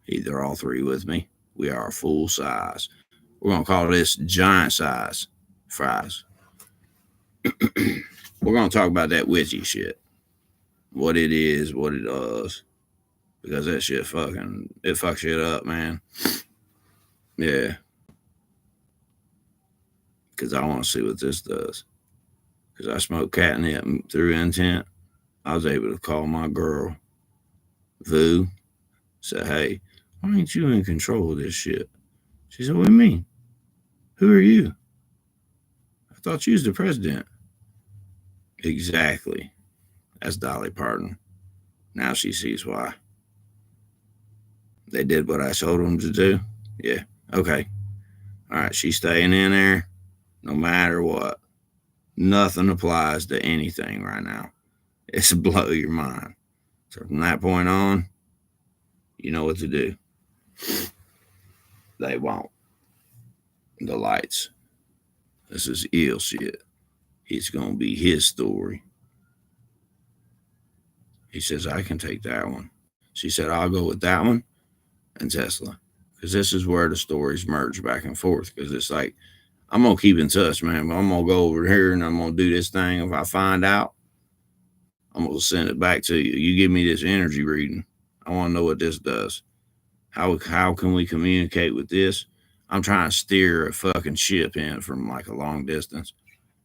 Either all three with me. We are full size. We're going to call this giant size fries. We're going to talk about that witchy shit. What it is, what it does. Because that shit it fucks shit up, man. Yeah. Because I want to see what this does. Because I smoked catnip through intent. I was able to call my girl, Vu, say, hey, why ain't you in control of this shit? She said, what do you mean? Who are you? I thought you was the president. Exactly. That's Dolly Parton. Now she sees why. They did what I told them to do? Yeah. Okay. All right. She's staying in there no matter what. Nothing applies to anything right now. It's blow your mind. So from that point on, you know what to do. They won't. The lights. This is ill shit. It's going to be his story. He says, I can take that one. She said, I'll go with that one and Tesla. Because this is where the stories merge back and forth. Because it's like, I'm going to keep in touch, man. But I'm going to go over here and I'm going to do this thing. If I find out, I'm going to send it back to you. You give me this energy reading. I want to know what this does. How can we communicate with this? I'm trying to steer a fucking ship in from like a long distance.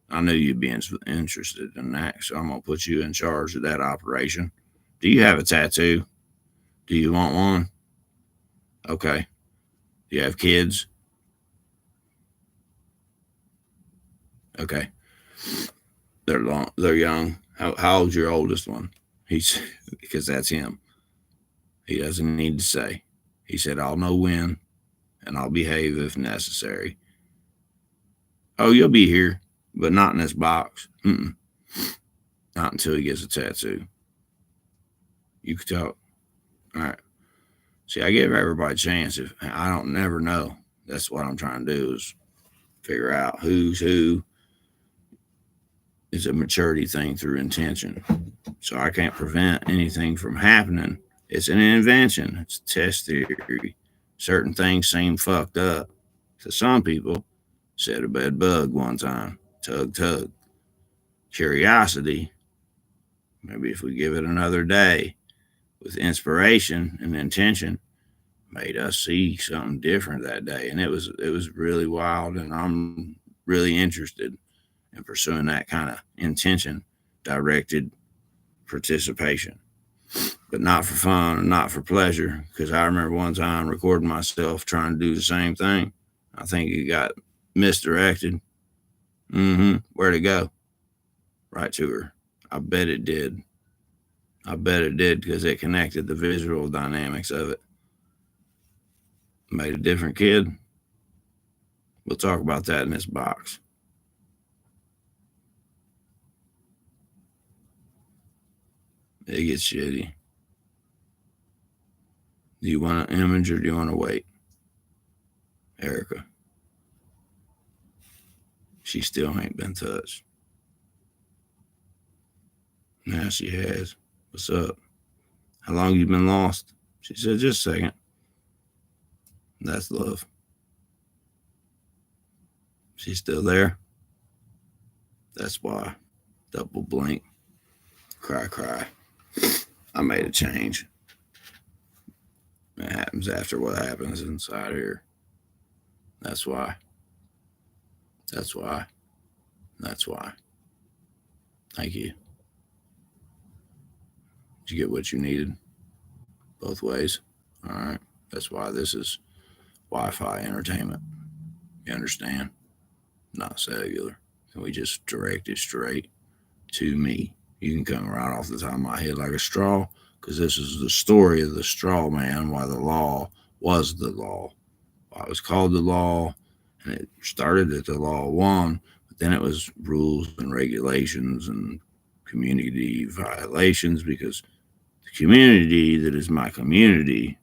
I knew you'd be interested in that, so I'm going to put you in charge of that operation. Do you have a tattoo? Do you want one? Okay. Do you have kids? Okay. They're young. How old's your oldest one? He's because that's him. He doesn't need to say. He said, I'll know when, and I'll behave if necessary. Oh, you'll be here, but not in this box. Not until he gets a tattoo. You can talk. All right. See, I give everybody a chance. If I don't never know, that's what I'm trying to do is figure out who's who. It's a maturity thing through intention. So I can't prevent anything from happening. It's an invention. It's a test theory. Certain things seem fucked up to some people. Said a bad bug one time. Tug, tug. Curiosity. Maybe if we give it another day with inspiration and intention, made us see something different that day. And it was really wild. And I'm really interested in pursuing that kind of intention directed participation. But not for fun and not for pleasure. Because I remember one time recording myself trying to do the same thing. I think it got misdirected. Where'd it go? Right to her. I bet it did. Because it connected the visual dynamics of it. Made a different kid. We'll talk about that in this box. It gets shitty. Do you want an image or do you want to wait? Erica. She still ain't been touched. Now she has. What's up? How long you been lost? She said, just a second. That's love. She's still there? That's why. Double blink. Cry, cry. I made a change. It happens after what happens inside here. That's why. That's why. That's why. Thank you. Did you get what you needed? Both ways? All right. That's why this is Wi-Fi entertainment. You understand? Not cellular. We just direct it straight to me. You can come right off the top of my head like a straw, because this is the story of the straw man, why the law was the law. Why it was called the law, and it started at the law one, but then it was rules and regulations and community violations, because the community that is my community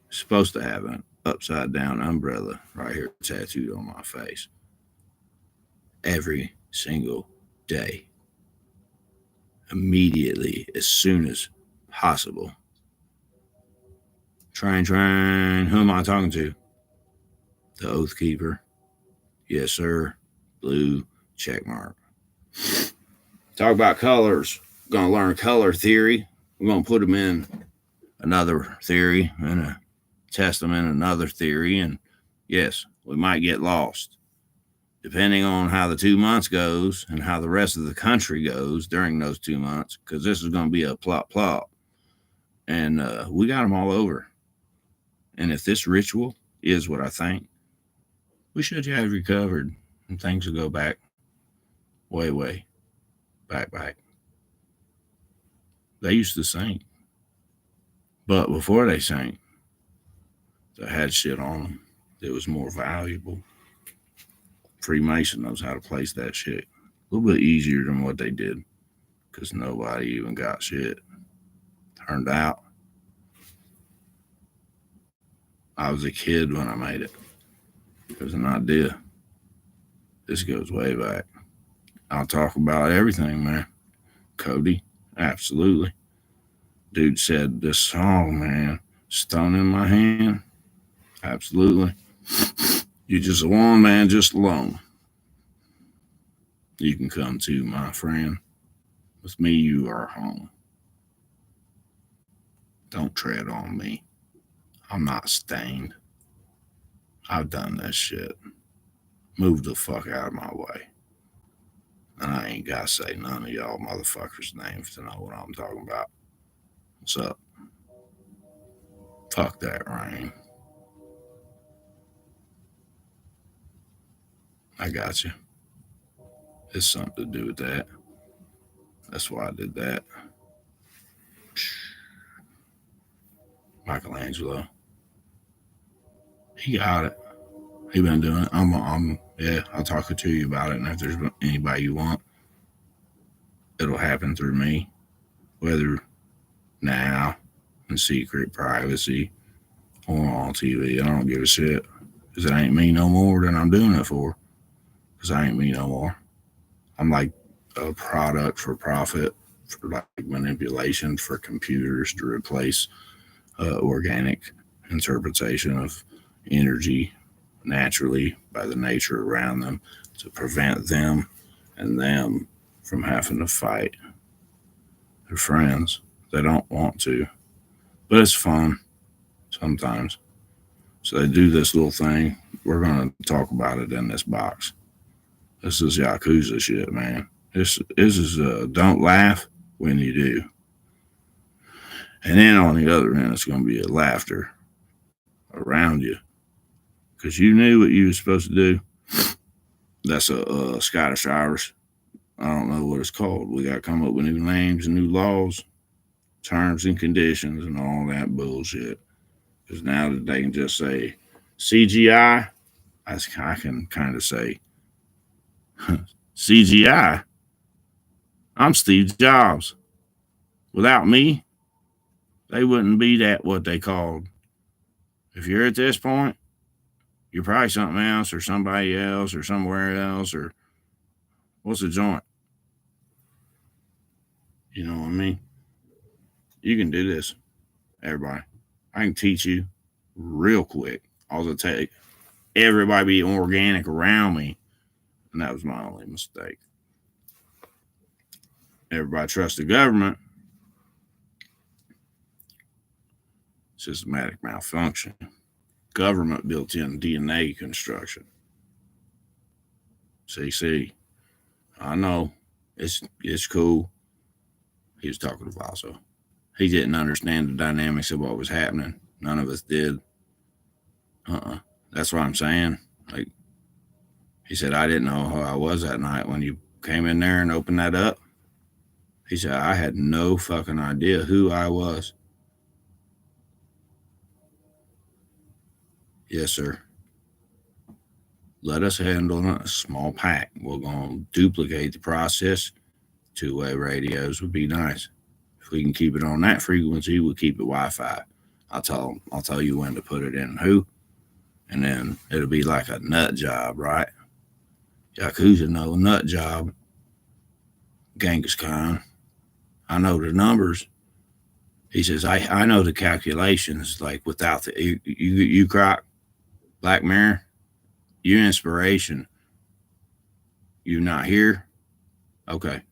is supposed to have an upside down umbrella right here tattooed on my face every single day, immediately, as soon as possible. Train. Who am I talking to? The Oath Keeper. Yes, sir. Blue check mark. Talk about colors. We're going to learn color theory. We're going to put them in another theory and test them in another theory. And yes, we might get lost. Depending on how the 2 months goes and how the rest of the country goes during those 2 months, because this is going to be a plop. And we got them all over. And if this ritual is what I think, we should have recovered and things will go back way back. They used to sing. But before they sang, they had shit on them that was more valuable. Freemason knows how to place that shit a little bit easier than what they did because nobody even got shit. Turned out, I was a kid when I made it. It was an idea. This goes way back. I'll talk about everything, man. Cody, absolutely. Dude said this song, man, stone in my hand. Absolutely. You're just a one man, just alone. You can come too, my friend. With me, you are home. Don't tread on me. I'm not stained. I've done this shit. Move the fuck out of my way. And I ain't got to say none of y'all motherfuckers' names to know what I'm talking about. What's up? Fuck that rain. I got you. It's something to do with that. That's why I did that. Michelangelo. He got it. He been doing it. I'll talk to you about it. And if there's anybody you want, it'll happen through me. Whether now, in secret, privacy, or on TV. I don't give a shit. Because it ain't me no more than I'm doing it for. Because I ain't me no more. I'm like a product for profit, for like manipulation for computers to replace organic interpretation of energy naturally by the nature around them to prevent them and them from having to fight their friends. They don't want to, but it's fun sometimes. So they do this little thing. We're going to talk about it in this box. This is Yakuza shit, man. This is don't laugh when you do. And then on the other end, it's going to be a laughter around you. Because you knew what you were supposed to do. That's a Scottish Irish. I don't know what it's called. We got to come up with new names and new laws, terms and conditions, and all that bullshit. Because now that they can just say CGI, I can kind of say CGI. I'm Steve Jobs. Without me, they wouldn't be that what they called. If you're at this point, you're probably something else or somebody else or somewhere else or what's the joint? You know what I mean? You can do this, everybody. I can teach you real quick. All it take, everybody be organic around me. And that was my only mistake. Everybody trust the government. Systematic malfunction. Government built-in DNA construction. CC. I know. It's cool. He was talking to Vaso. He didn't understand the dynamics of what was happening. None of us did. That's what I'm saying. Like, he said, I didn't know who I was that night when you came in there and opened that up. He said, I had no fucking idea who I was. Yes, sir. Let us handle a small pack. We're going to duplicate the process. Two-way radios would be nice. If we can keep it on that frequency, we'll keep it Wi-Fi. I'll tell you when to put it in who, and then it'll be like a nut job, right? Yakuza know nut job. Genghis Khan. I know the numbers. He says, I know the calculations, like without the, you Croc, Black Mirror, you inspiration, you not here? Okay.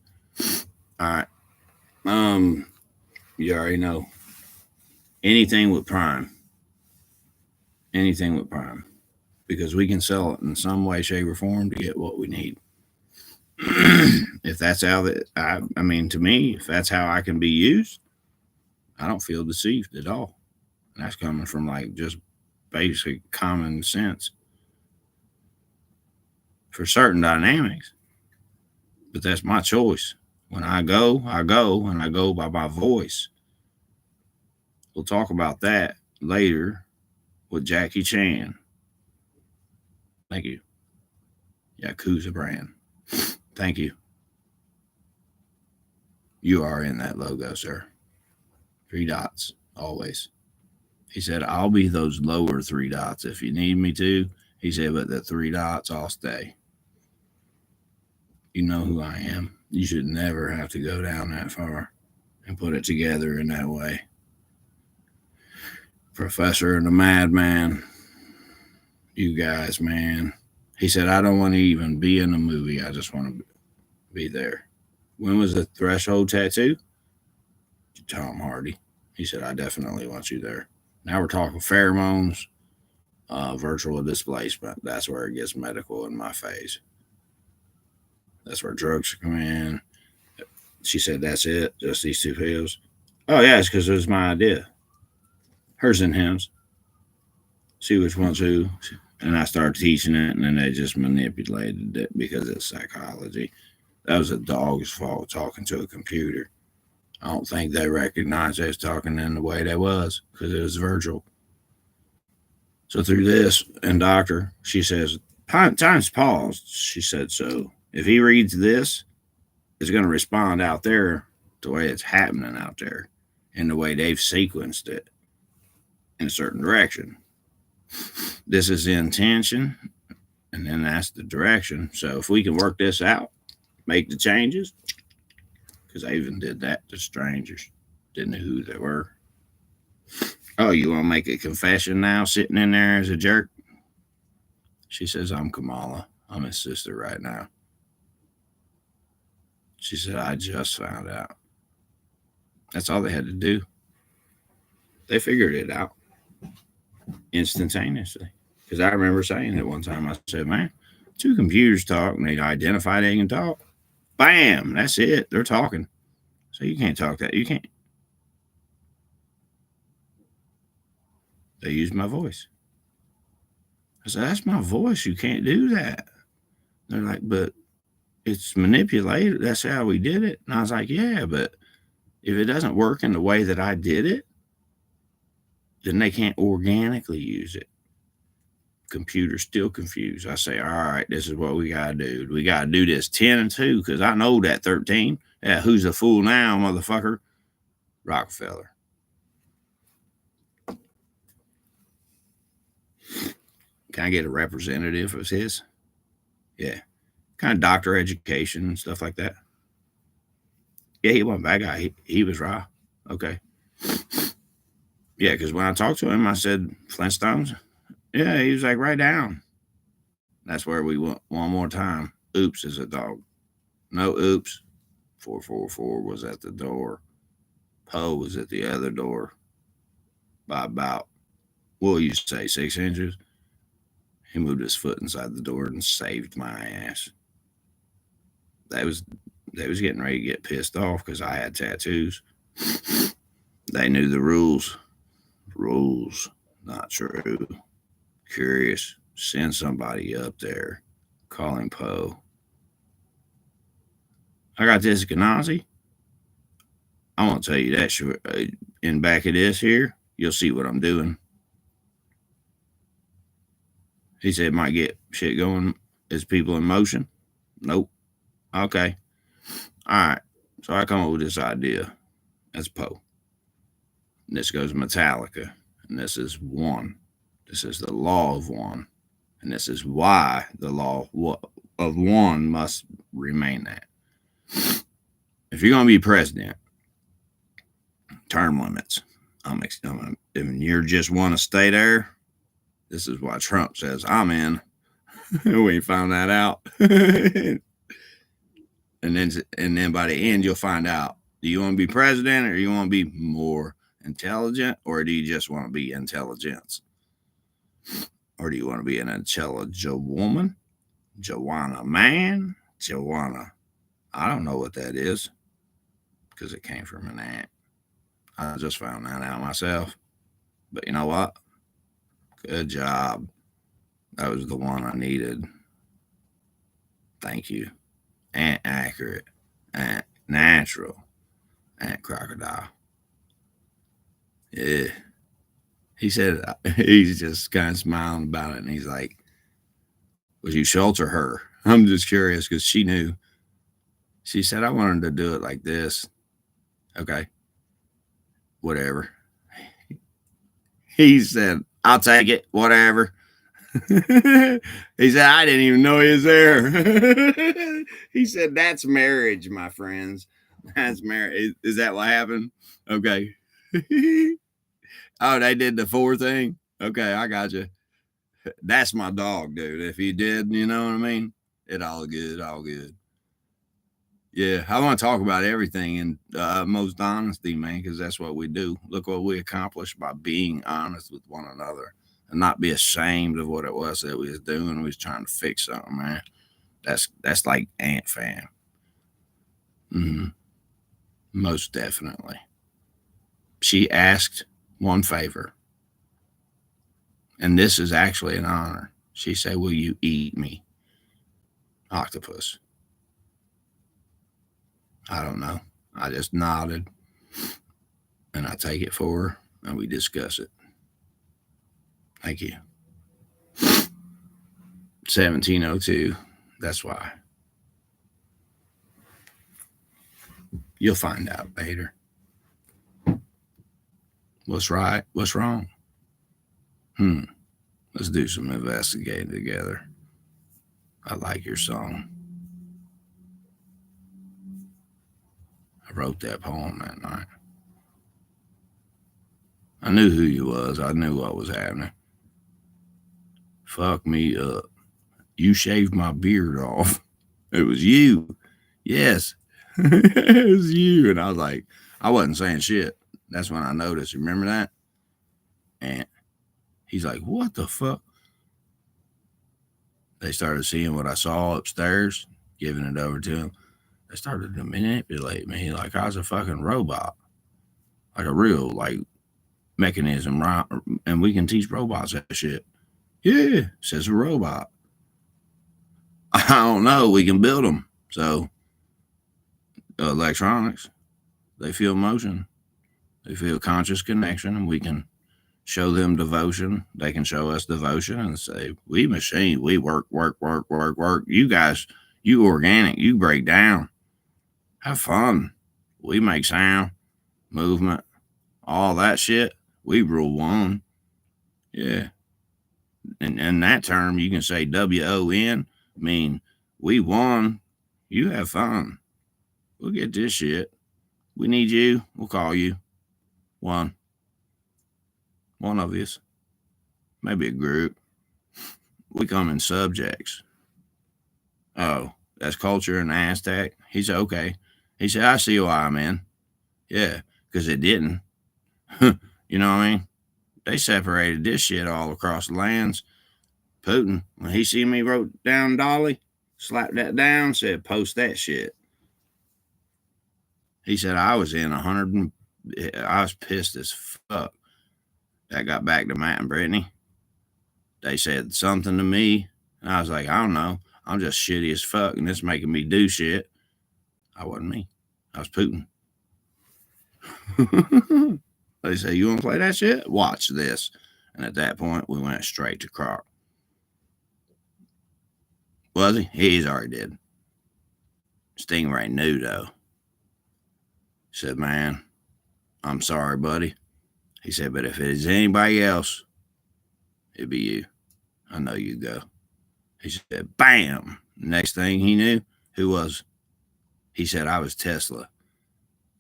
All right. You already know. Anything with Prime. Anything with Prime. Because we can sell it in some way, shape, or form to get what we need. If that's how that, I mean, to me, if that's how I can be used, I don't feel deceived at all. And that's coming from like just basic common sense for certain dynamics. But that's my choice. When I go, and I go by my voice. We'll talk about that later with Jackie Chan. Thank you. Yakuza brand. Thank you. You are in that logo, sir. 3 dots, always. He said, I'll be those lower 3 dots if you need me to. He said, but the 3 dots, I'll stay. You know who I am. You should never have to go down that far and put it together in that way. Professor and the Madman. You guys, man. He said, I don't want to even be in the movie. I just want to be there. When was the threshold tattoo? Tom Hardy. He said, I definitely want you there. Now we're talking pheromones, virtual displacement. That's where it gets medical in my phase. That's where drugs come in. She said, that's it? Just these 2 pills? Oh, yeah, it's because it was my idea. Hers and him's. See which one's who. And I started teaching it, and then they just manipulated it because it's psychology. That was a dog's fault talking to a computer. I don't think they recognized they was talking in the way they was because it was virtual. So through this and doctor, she says, time's paused. She said, so if he reads this, it's going to respond out there the way it's happening out there and the way they've sequenced it in a certain direction. This is the intention, and then that's the direction. So if we can work this out, make the changes, because I even did that to strangers. Didn't know who they were. Oh, you want to make a confession now, sitting in there as a jerk? She says, I'm Kamala. I'm his sister right now. She said, I just found out. That's all they had to do. They figured it out instantaneously. Because I remember saying it one time. I said, man, 2 computers talk and they identify they can talk. Bam, that's it. They're talking. So you can't talk that. You can't. They use my voice. I said, that's my voice. You can't do that. They're like, but it's manipulated. That's how we did it. And I was like, yeah, but if it doesn't work in the way that I did it, then they can't organically use it. Computer's still confused. I say, all right, this is what we got to do. We got to do this 10 and 2 because I know that 13. Yeah, who's a fool now, motherfucker? Rockefeller. Can I get a representative of his? Yeah. Kind of doctor education and stuff like that. Yeah, he wasn't a bad guy. He was raw. Okay. Yeah, because when I talked to him, I said, Flintstones? Yeah, he was like, right down. That's where we went one more time. Oops is a dog. No oops. 444 was at the door. Poe was at the other door by about, what you say, 6 inches? He moved his foot inside the door and saved my ass. They was getting ready to get pissed off because I had tattoos. They knew the rules. Rules, not true. Curious, send somebody up there. Call him Poe. I got this Ganazi. I won't tell you that short. In back of this here, you'll see what I'm doing. He said might get shit going. Is people in motion? Nope. Okay. All right. So I come up with this idea. That's Poe. And this goes Metallica. And this is 1. This is the law of 1. And this is why the law of 1 must remain that. If you're going to be president, term limits. If you just want to stay there, this is why Trump says I'm in. We found that out. and then by the end you'll find out, do you want to be president, or you want to be more intelligent, or do you just want to be intelligence, or do you want to be an intelligent woman, Joanna man, Joanna? I don't know what that is, because it came from an aunt. I just found that out myself. But you know what? Good job. That was the one I needed. Thank you. Aunt accurate. Aunt natural. Aunt crocodile. Yeah. He said, he's just kind of smiling about it. And he's like, would you shelter her? I'm just curious, because she knew. She said, I wanted to do it like this. Okay. Whatever. He said, I'll take it. Whatever. He said, I didn't even know he was there. He said, that's marriage, my friends. That's marriage. Is that what happened? Okay. Oh, they did the 4 thing? Okay, I got you. That's my dog, dude. If he did, you know what I mean? It all good, all good. Yeah, I want to talk about everything in most honesty, man, because that's what we do. Look what we accomplished by being honest with one another and not be ashamed of what it was that we was doing. We was trying to fix something, man. That's like Ant Fam. Mm-hmm. Most definitely. She asked one favor, and this is actually an honor. She said, will you eat me? Octopus. I don't know. I just nodded, and I take it for her, and we discuss it. Thank you. 1702. That's why. You'll find out later. What's right? What's wrong? Let's do some investigating together. I like your song. I wrote that poem that night. I knew who you was. I knew what was happening. Fuck me up. You shaved my beard off. It was you. Yes. It was you. And I was like, I wasn't saying shit. That's when I noticed. Remember that? And he's like, what the fuck? They started seeing what I saw upstairs, giving it over to him. They started to manipulate me like I was a fucking robot. Like a real, like, mechanism, right? And we can teach robots that shit. Yeah, says a robot. I don't know. We can build them. So, electronics, they feel motion. They feel conscious connection, and we can show them devotion. They can show us devotion and say, we machine, we work. You guys, you organic, you break down. Have fun. We make sound, movement, all that shit. We rule one. Yeah. And in that term, you can say WON, mean we won. You have fun. We'll get this shit. We need you. We'll call you. One of us. Maybe a group. We come in subjects. Oh, that's culture and Aztec. He said, okay. He said, I see why I'm in. Yeah, because it didn't. You know what I mean? They separated this shit all across the lands. Putin, when he see me wrote down Dolly, slapped that down, said, post that shit. He said, I was in 100, I was pissed as fuck. That got back to Matt and Brittany. They said something to me, and I was like, I don't know. I'm just shitty as fuck, and it's making me do shit. I wasn't me. I was Putin. They say, you want to play that shit? Watch this. And at that point, we went straight to Croc. Was he? He's already dead. Stingray knew, though. Said, man, I'm sorry, buddy. He said, but if it is anybody else, it'd be you. I know you go. He said, bam. Next thing he knew, who was? He said, I was Tesla.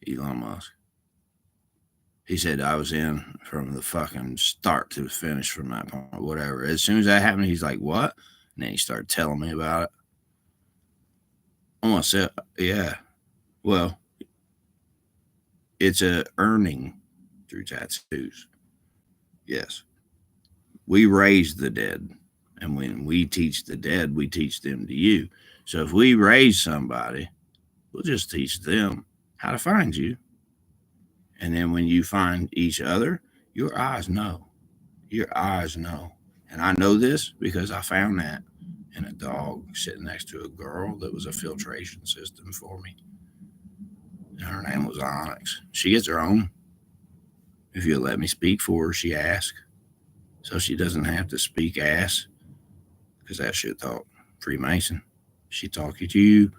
Elon Musk. He said I was in from the fucking start to the finish from that point, whatever. As soon as that happened, he's like, what? And then he started telling me about it. Almost said, yeah. Well, it's a earning through tattoos. Yes. We raise the dead. And when we teach the dead, we teach them to you. So if we raise somebody, we'll just teach them how to find you. And then when you find each other, your eyes know. Your eyes know. And I know this because I found that in a dog sitting next to a girl that was a filtration system for me. And her name was Onyx. She gets her own. If you'll let me speak for her, she asked. So she doesn't have to speak ass, because that shit talk Freemason. She talk to you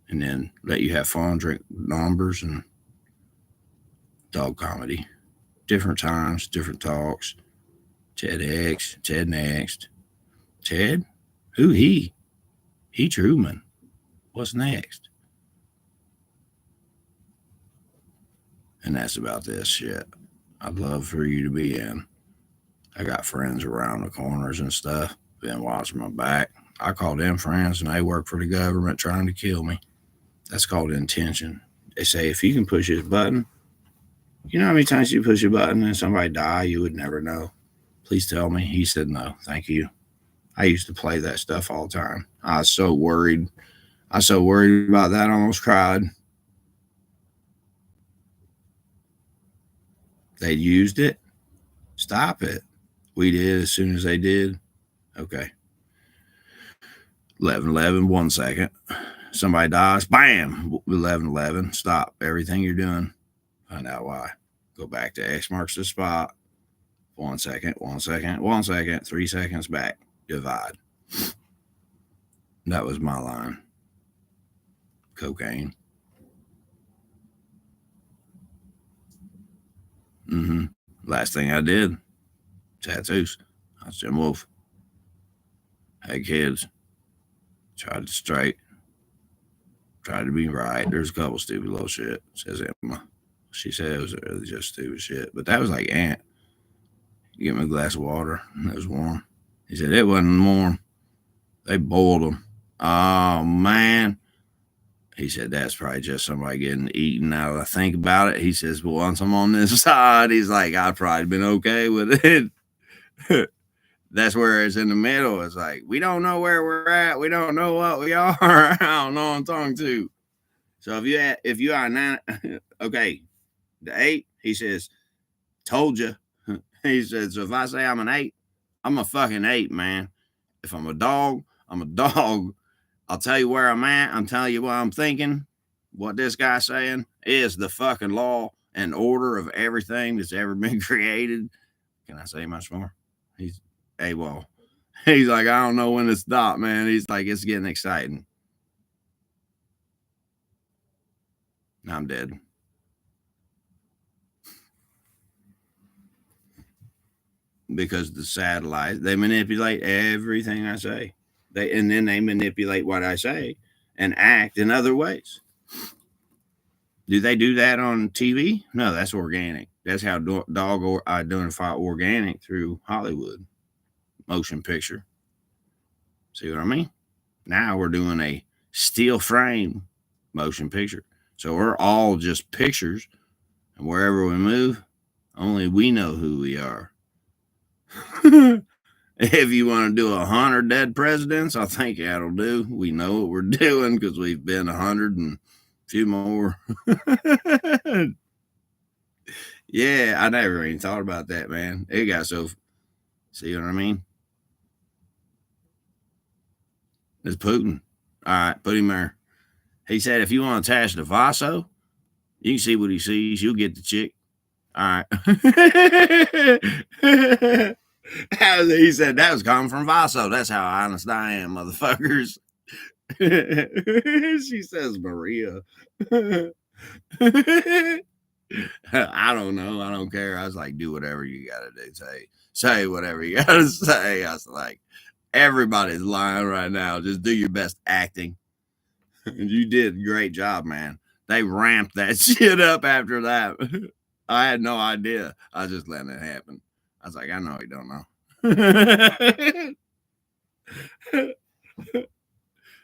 and then let you have fun, drink numbers, and dog comedy. Different times, different talks. Ted X, Ted next. Ted? Who he? He Truman. What's next? And that's about this shit. I'd love for you to be in. I got friends around the corners and stuff. Been watching my back. I call them friends and they work for the government trying to kill me. That's called intention. They say if you can push this button, you know how many times you push a button and somebody die, you would never know. Please tell me. He said no, thank you. I used to play that stuff all the time. I was so worried. I was so worried about that, I almost cried. They used it. Stop it. We did as soon as they did. Okay. 11:11, 1 second. Somebody dies. Bam. 11:11. Stop everything you're doing. Find out why. Go back to X marks the spot. 1 second, 1 second, 1 second, 3 seconds back. Divide. That was my line. Cocaine. Last thing I did, tattoos. I was Jim Wolf. Had kids. Tried to straight. Tried to be right. There's a couple stupid little shit, says Emma. She said it was really just stupid shit. But that was like Aunt. You give me a glass of water. And it was warm. He said it wasn't warm. They boiled them. Oh, man. He said that's probably just somebody getting eaten. Now that I think about it, he says, well, once I'm on this side, he's like, I've probably been okay with it. That's where it's in the middle. It's like, we don't know where we're at. We don't know what we are. I don't know what I'm talking to. So if you are 9, okay, the 8, he says, told you. He says, so if I say I'm an 8, I'm a fucking 8, man. If I'm a dog, I'm a dog. I'll tell you where I'm at. I'm telling you what I'm thinking. What this guy's saying is the fucking law and order of everything that's ever been created. Can I say much more? He's AWOL. He's like, I don't know when to stop, man. He's like, it's getting exciting. Now I'm dead. Because the satellites, they manipulate everything I say. And then they manipulate what I say and act in other ways. Do they do that on TV? No, that's organic. That's how dog identify organic through Hollywood motion picture. See what I mean? Now we're doing a steel frame motion picture. So we're all just pictures, and wherever we move, only we know who we are. If you want to do 100 dead presidents, I think that'll do. We know what we're doing because we've been 100 and a few more. Yeah, I never even thought about that, man. It got so. See what I mean? It's Putin. All right, put him there. He said if you want to attach to Vaso, you can see what he sees. You'll get the chick. All right. He said that was coming from Vaso. That's how honest I am, motherfuckers. She says Maria. I don't know. I don't care. I was like, do whatever you gotta do. Say whatever you gotta say. I was like, everybody's lying right now. Just do your best acting. You did a great job, man. They ramped that shit up after that. I had no idea. I was just letting it happen. I was like, I know he don't know.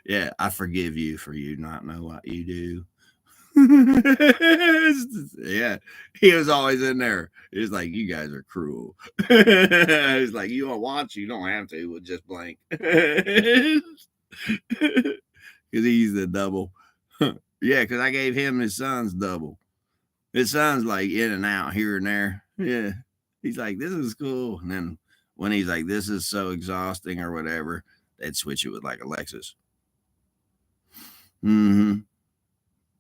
Yeah, I forgive you for you not know what you do. Yeah, he was always in there. He was like, you guys are cruel. He's like, you want to watch? You don't have to. We'll just blank. Because he's the double. Yeah, because I gave him his son's double. His son's like in and out here and there. Yeah. He's like, this is cool. And then when he's like, this is so exhausting or whatever, they'd switch it with like Alexis. Mm-hmm.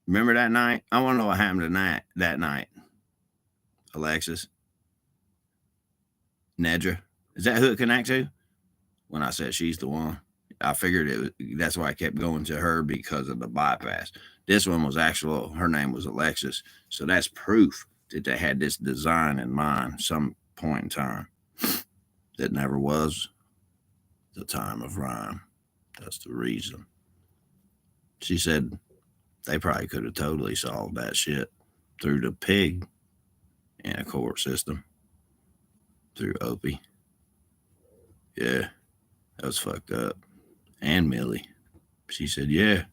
Remember that night? I want to know what happened that night. Alexis. Nedra. Is that who it connects to? When I said she's the one. I figured it was, that's why I kept going to her, because of the bypass. This one was actual, her name was Alexis. So that's proof that they had this design in mind some point in time. That never was the time of rhyme. That's the reason. She said they probably could have totally solved that shit through the pig in a court system. Through Opie. Yeah, that was fucked up. And Millie. She said, yeah,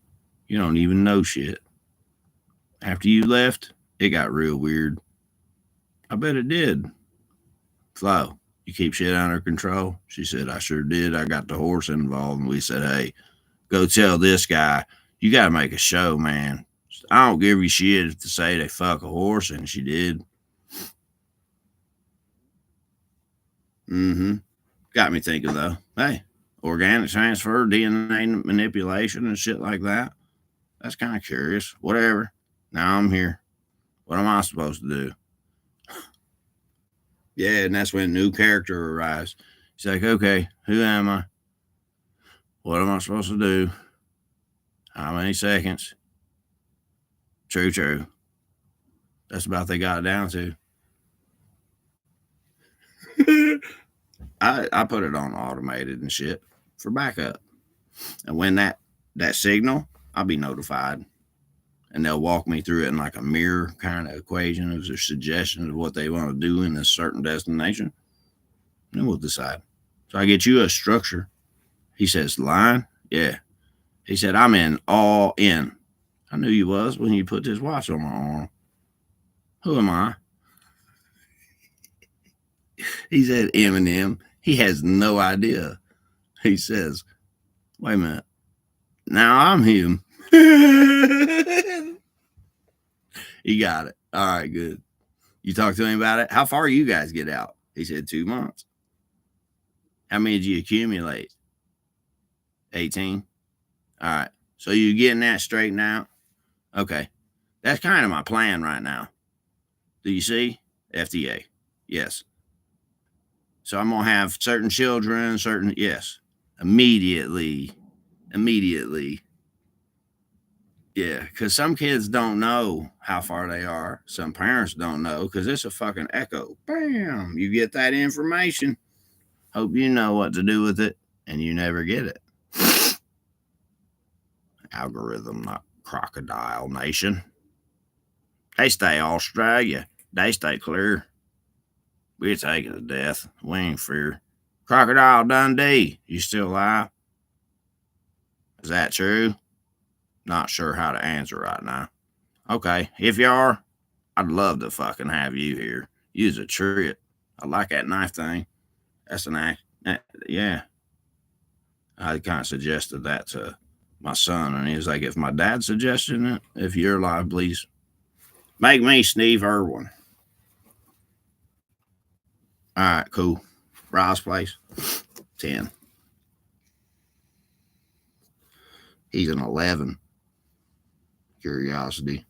you don't even know shit. After you left, it got real weird. I bet it did. Flo, you keep shit under control? She said, I sure did. I got the horse involved, and we said, hey, go tell this guy, you got to make a show, man. I don't give you shit to say they fuck a horse, and she did. Mm-hmm. Got me thinking, though. Hey, organic transfer, DNA manipulation, and shit like that. That's kind of curious. Whatever. Now I'm here. What am I supposed to do? Yeah, and that's when a new character arrives. He's like, okay, who am I? What am I supposed to do? How many seconds? True. That's about they got it down to. I put it on automated and shit for backup. And when that signal, I'll be notified. And they'll walk me through it in like a mirror kind of equation of their suggestion of what they want to do in this certain destination. And then we'll decide. So I get you a structure. He says, line? Yeah. He said, I'm in all in. I knew you was when you put this watch on my arm. Who am I? He said, Eminem. He has no idea. He says, wait a minute. Now I'm him. He got it. All right, good. You talked to him about it? How far you guys get out? He said 2 months. How many did you accumulate? 18. All right. So you getting that straightened out? Okay. That's kind of my plan right now. Do you see? FDA. Yes. So I'm going to have certain children, yes. Immediately. Yeah, because some kids don't know how far they are. Some parents don't know because it's a fucking echo. Bam! You get that information. Hope you know what to do with it, and you never get it. Algorithm, not crocodile nation. They stay Australia. They stay clear. We're taking to death. We ain't fear. Crocodile Dundee, you still alive? Is that true? Not sure how to answer right now. Okay, if you are, I'd love to fucking have you here. Use a trip. I like that knife thing. That's an act. Yeah. I kind of suggested that to my son, and he was like, if my dad's suggesting it, if you're alive, please make me Steve Irwin. All right, cool. Ross place, 10. He's an 11. Curiosity.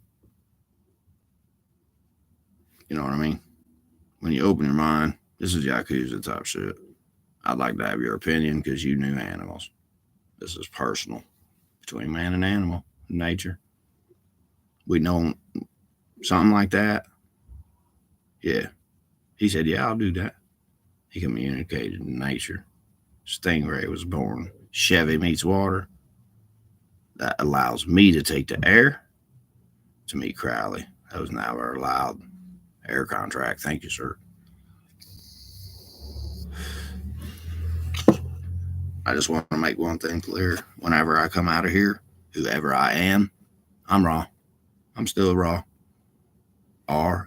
You know what I mean? When you open your mind, this is Yakuza type shit. I'd like to have your opinion because you knew animals. This is personal between man and animal, nature. We know something like that. Yeah. He said, yeah, I'll do that. He communicated in nature. Stingray was born. Chevy meets water. That allows me to take the air to meet Crowley. Those now are allowed. Air contract. Thank you, sir. I just want to make one thing clear. Whenever I come out of here, whoever I am, I'm raw. I'm still raw. RA.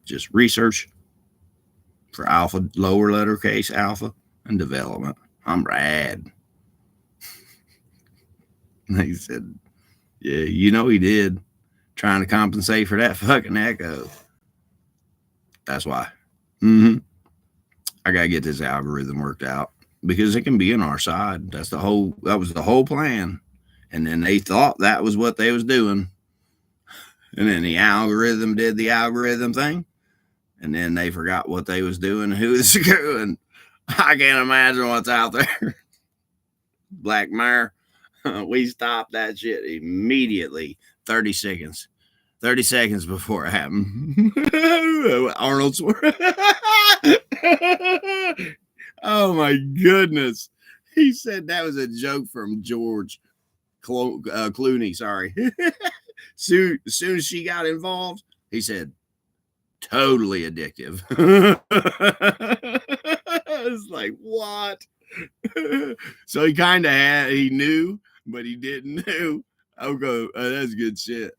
Just research for alpha, lower letter case alpha, and development. I'm rad. He said, yeah, you know he did. Trying to compensate for that fucking echo. That's why. I gotta get this algorithm worked out because it can be on our side. That was the whole plan. And then they thought that was what they was doing. And then the algorithm did the algorithm thing. And then they forgot what they was doing, who was screwing. I can't imagine what's out there. Black Mirror. We stopped that shit immediately. 30 seconds. 30 seconds before it happened. Arnold Schwarzenegger. Oh my goodness. He said that was a joke from George Clooney. Sorry. As soon as she got involved, he said, totally addictive. It's like, what? So he kind of he knew, but he didn't know. I'll go, oh, that's good shit.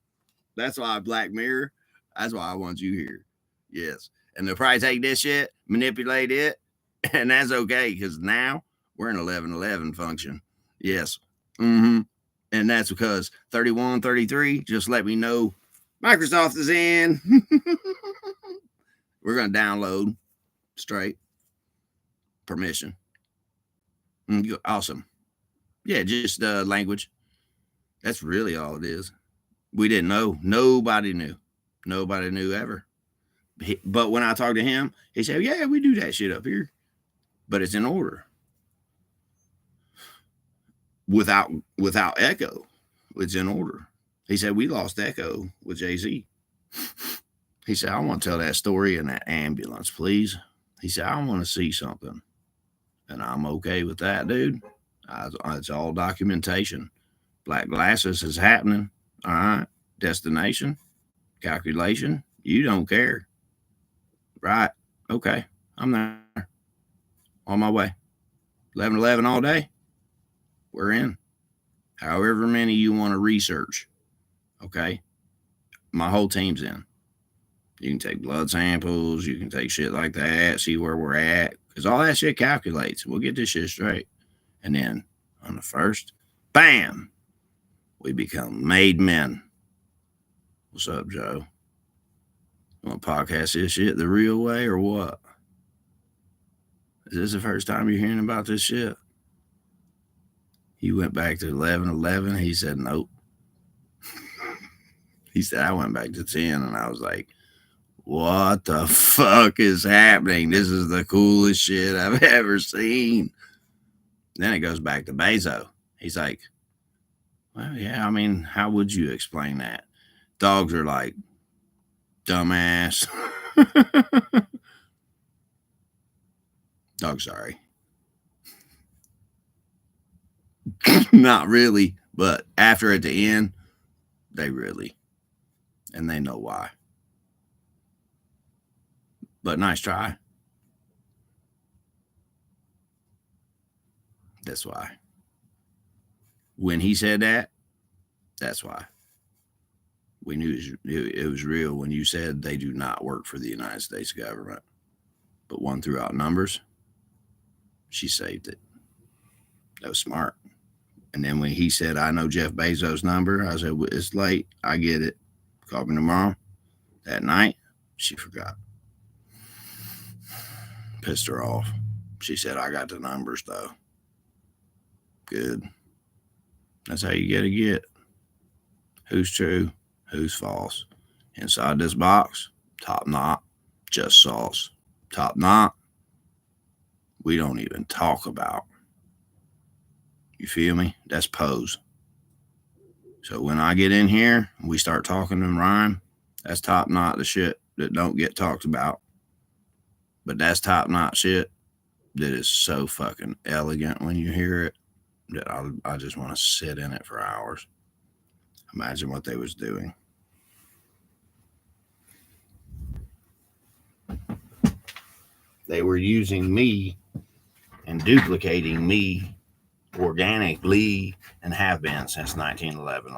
That's why Black Mirror, that's why I want you here. Yes. And they'll probably take this shit, manipulate it, and that's okay because now we're in 11:11 function. Yes. And that's because 31, 33 just let me know Microsoft is in. We're going to download straight permission. Awesome. Yeah, just language. That's really all it is. We didn't know. Nobody knew. Nobody knew ever. But when I talked to him, he said, yeah, we do that shit up here. But it's in order. Without echo, it's in order. He said, we lost echo with Jay-Z. He said, I want to tell that story in that ambulance, please. He said, I want to see something. And I'm okay with that, dude. It's all documentation. Black glasses is happening. All right. Destination, calculation. You don't care. Right. Okay. I'm there. On my way. 11:11 all day. We're in. However many you want to research. Okay. My whole team's in. You can take blood samples. You can take shit like that. See where we're at. Because all that shit calculates. We'll get this shit straight. And then on the first, bam, we become made men. What's up, Joe? You want to podcast this shit the real way or what? Is this the first time you're hearing about this shit? He went back to 11:11. He said, nope. He said, I went back to 10. And I was like, what the fuck is happening? This is the coolest shit I've ever seen. Then it goes back to Bezos. He's like, well, yeah, I mean, how would you explain that? Dogs are like, dumbass. Dog, sorry. Not really, but after at the end, they really, and they know why. But nice try. That's why. When he said that, that's why. We knew it was real when you said they do not work for the United States government. But one threw out numbers. She saved it. That was smart. And then when he said, I know Jeff Bezos' number, I said, well, it's late. I get it. Call me tomorrow. That night, she forgot. Pissed her off. She said, I got the numbers, though. Good. That's how you get. Who's true? Who's false? Inside this box, top knot, just sauce. Top knot, we don't even talk about. You feel me? That's pose. So when I get in here and we start talking in rhyme, that's top knot the shit that don't get talked about. But that's top knot shit that is so fucking elegant when you hear it that I just want to sit in it for hours. Imagine what they was doing. They were using me and duplicating me organically and have been since 1911.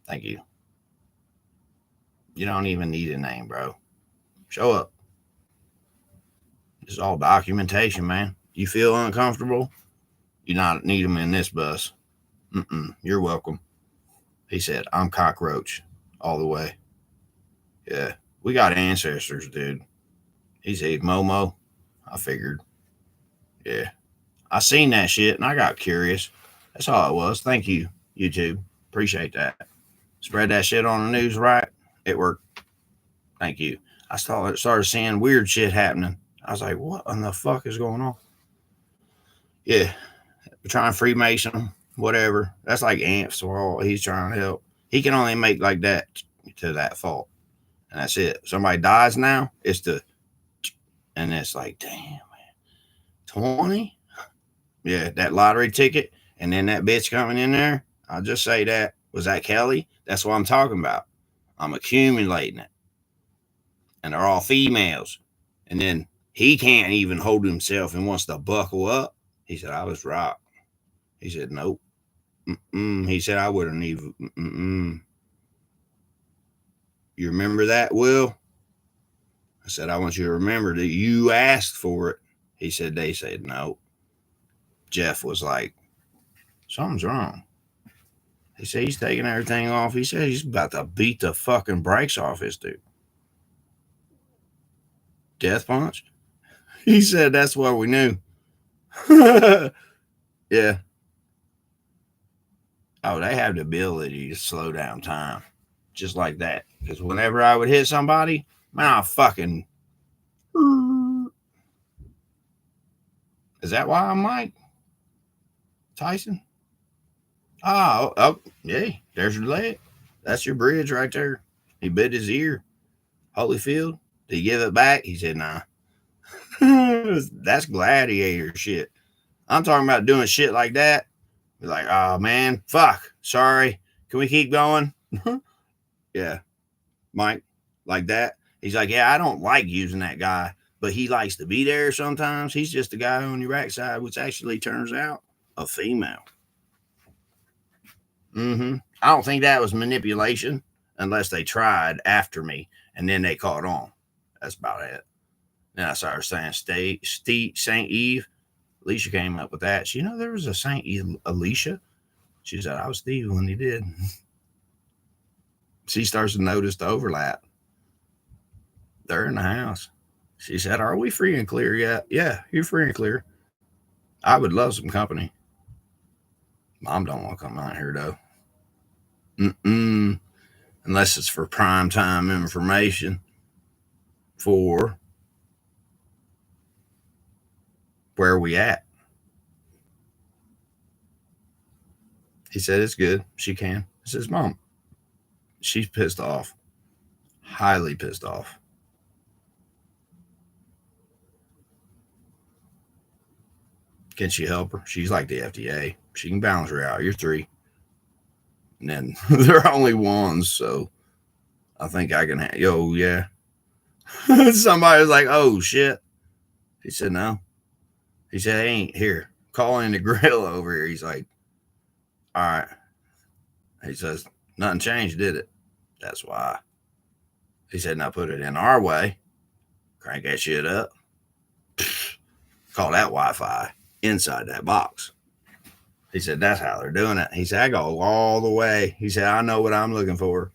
Thank you. You don't even need a name, bro. Show up. This is all documentation, man. You feel uncomfortable? You not need them in this bus. You're welcome. He said, I'm cockroach all the way. Yeah, we got ancestors, dude. He said, Momo. I figured. Yeah. I seen that shit and I got curious. That's all it was. Thank you, YouTube. Appreciate that. Spread that shit on the news, right? It worked. Thank you. I started seeing weird shit happening. I was like, what in the fuck is going on? Yeah. We're trying to Freemason him, whatever. That's like ants or all he's trying to help. He can only make like that to that fault. And that's it. Somebody dies now, it's the, and it's like, damn, man. 20? Yeah, that lottery ticket. And then that bitch coming in there. I'll just say that. Was that Kelly? That's what I'm talking about. I'm accumulating it. And they're all females. And then he can't even hold himself and wants to buckle up. He said, I was right. He said, nope. He said, I wouldn't even. You remember that, Will? I said, I want you to remember that you asked for it. He said, they said no. Jeff was like, something's wrong. He said, he's taking everything off. He said, he's about to beat the fucking brakes off his dude. Death punch? He said, that's what we knew. Yeah. Oh, they have the ability to slow down time. Just like that. Because whenever I would hit somebody, man, I'll fucking. Is that why I'm Mike Tyson? Oh, yeah. There's your leg. That's your bridge right there. He bit his ear. Holyfield. Did he give it back? He said, nah. That's gladiator shit. I'm talking about doing shit like that. Be like, oh, man, fuck. Sorry. Can we keep going? Yeah. Mike, like that. He's like, yeah, I don't like using that guy, but he likes to be there sometimes. He's just a guy on your backside, which actually turns out a female. I don't think that was manipulation unless they tried after me and then they caught on. That's about it. Then I started saying Saint Eve. Alicia came up with that. She, there was a Saint Alicia. She said, I was Steve when he did. She starts to notice the overlap. They're in the house. She said, are we free and clear yet? Yeah, you're free and clear. I would love some company. Mom don't want to come out here, though. Unless it's for prime time information for where we at. He said, it's good. She can. I says, Mom, she's pissed off. Highly pissed off. Can she help her? She's like the FDA. She can balance her out. You're 3. And then they're only 1s, so I think I can yo, yeah. Somebody was like, oh, shit. He said, no. He said, ain't here. Calling the grill over here. He's like, all right. He says, nothing changed, did it? That's why. He said, now put it in our way. Crank that shit up. Call that Wi-Fi inside that box. He said, that's how they're doing it. He said, I go all the way. He said, I know what I'm looking for.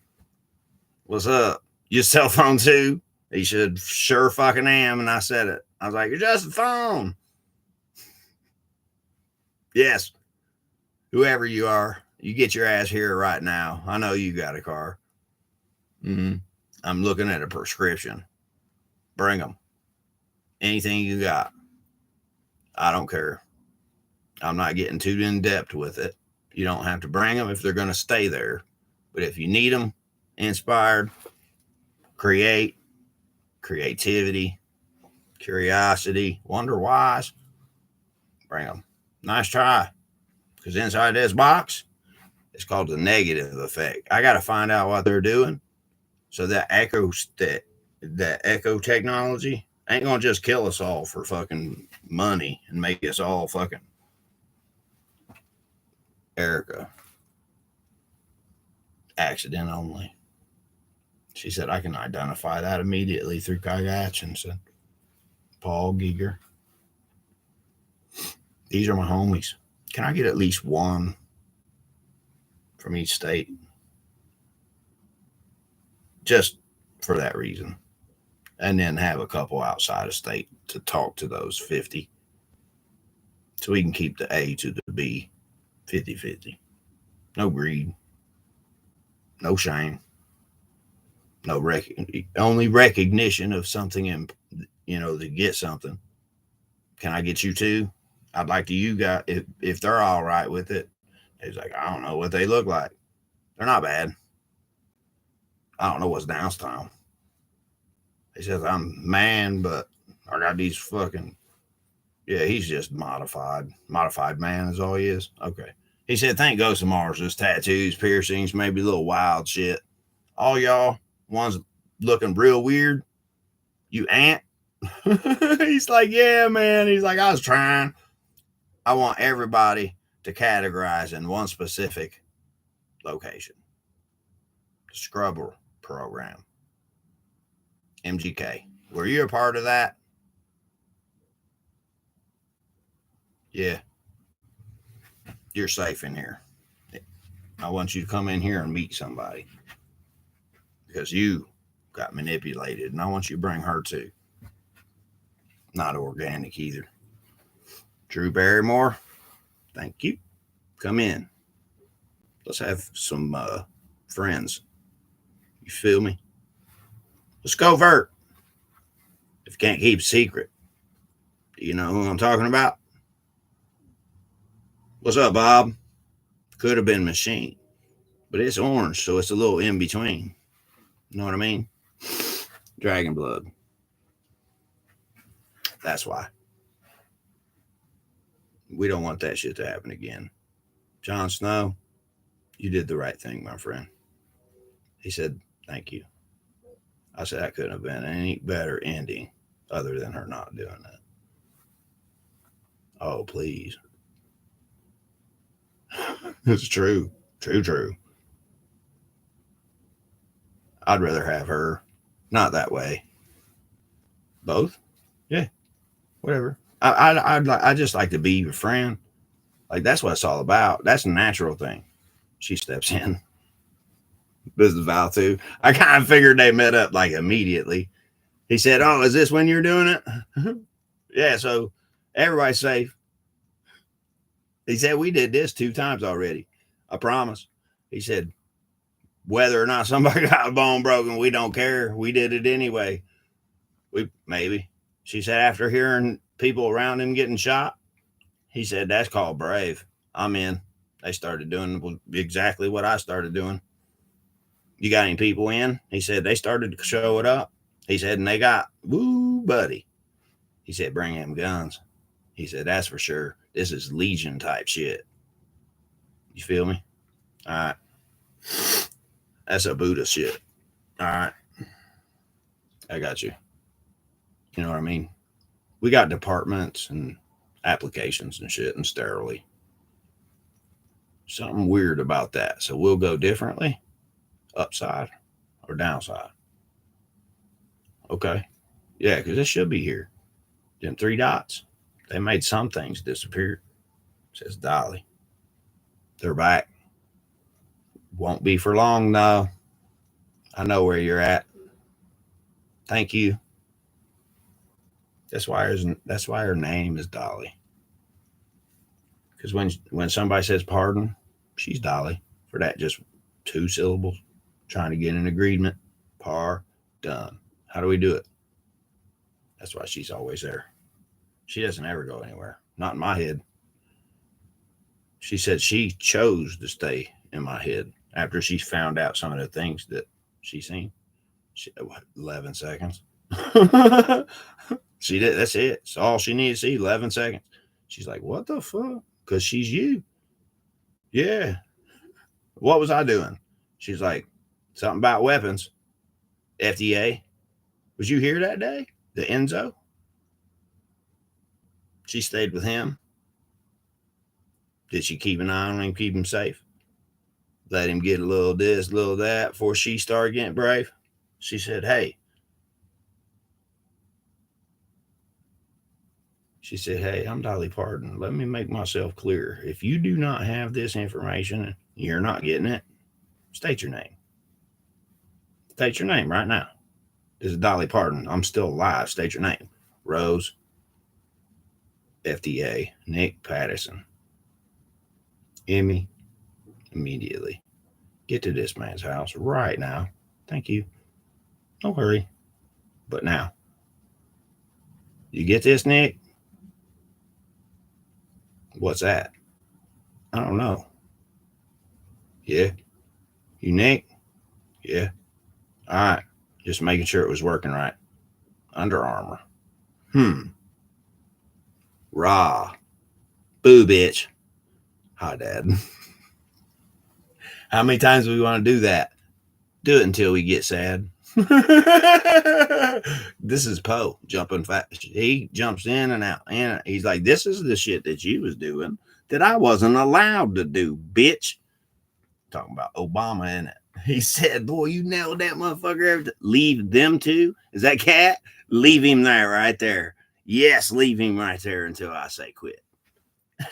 What's up? Your cell phone too? He said, sure fucking am. And I said it. I was like, you're just a phone. Yes. Whoever you are, you get your ass here right now. I know you got a car. I'm looking at a prescription. Bring them. Anything you got. I don't care. I'm not getting too in depth with it. You don't have to bring them if they're going to stay there. But if you need them, inspired, creativity, curiosity, wonder whys, bring them. Nice try. Because inside this box, it's called the negative effect. I got to find out what they're doing. So that echo technology, Ain't gonna just kill us all for fucking money and make us all fucking Erica. Accident only. She said, I can identify that immediately through Kagach, said Paul Giger. These are my homies. Can I get at least one from each state? Just for that reason. And then have a couple outside of state to talk to those 50. So we can keep the A to the B 50-50. No greed. No shame. No only recognition of something, and to get something. Can I get you two? I'd like to you guys, if they're all right with it. He's like, I don't know what they look like. They're not bad. I don't know what's downtown. He says, I'm man, but I got these fucking, he's just modified. Modified man is all he is. Okay. He said, thank Ghost of Mars, just tattoos, piercings, maybe a little wild shit. All y'all, one's looking real weird. You ant? He's like, yeah, man. He's like, I was trying. I want everybody to categorize in one specific location. Scrubber program. MGK. Were you a part of that? Yeah. You're safe in here. I want you to come in here and meet somebody. Because you got manipulated, and I want you to bring her too. Not organic either. Drew Barrymore, thank you. Come in. Let's have some friends. You feel me? Let's go vert. If you can't keep a secret. Do you know who I'm talking about? What's up, Bob? Could have been Machine. But it's orange, so it's a little in between. You know what I mean? Dragon blood. That's why. We don't want that shit to happen again. Jon Snow, you did the right thing, my friend. He said, thank you. I said, that couldn't have been any better ending other than her not doing that. Oh, please. It's true. True. I'd rather have her. Not that way. Both? Yeah. Whatever. I just like to be your friend. Like, that's what it's all about. That's a natural thing. She steps in. Business Val too. I kind of figured they met up like immediately. He said, oh, is this when you're doing it? Yeah, so everybody's safe. He said, we did this 2 times already. I promise. He said, whether or not somebody got a bone broken, we don't care. We did it anyway. Maybe. She said, after hearing people around him getting shot, he said, that's called brave. I'm in. They started doing exactly what I started doing. You got any people in? He said, they started to show it up. He said, and they got, woo, buddy. He said, bring him guns. He said, that's for sure. This is Legion type shit. You feel me? All right. That's a Buddha shit. All right. I got you. You know what I mean? We got departments and applications and shit, and sterilely. Something weird about that. So we'll go differently. Upside or downside. Okay. Yeah, because it should be here. Them 3 dots. They made some things disappear. Says Dolly. They're back. Won't be for long, though. I know where you're at. Thank you. That's why her name is Dolly. Because when somebody says pardon, she's Dolly. For that just 2 syllables. Trying to get an agreement. Done. How do we do it? That's why she's always there. She doesn't ever go anywhere. Not in my head. She said she chose to stay in my head after she found out some of the things that she's seen. 11 seconds. She did. That's it. It's all she needed to see. 11 seconds. She's like, what the fuck? Because she's you. Yeah. What was I doing? She's like, something about weapons. FDA. Was you here that day? the Enzo. She stayed with him. Did she keep an eye on him, keep him safe? Let him get a little this, a little that before she started getting brave? She said, hey. She said, hey, I'm Dolly Parton. Let me make myself clear. If you do not have this information, you're not getting it. State your name. State your name right now. This is Dolly Parton. I'm still alive. State your name. Rose, FDA, Nick Patterson. Emmy, immediately. Get to this man's house right now. Thank you. No hurry. But now. You get this, Nick? What's that? I don't know. Yeah? You Nick? Yeah. All right. Just making sure it was working right. Under Armour. Raw. Boo, bitch. Hi, Dad. How many times do we want to do that? Do it until we get sad. This is Poe jumping fast. He jumps in and out. And he's like, this is the shit that you was doing that I wasn't allowed to do, bitch. Talking about Obama, in it. He said, boy, you nailed that motherfucker. Leave them two. Is that cat? Leave him there, right there. Yes, leave him right there until I say quit.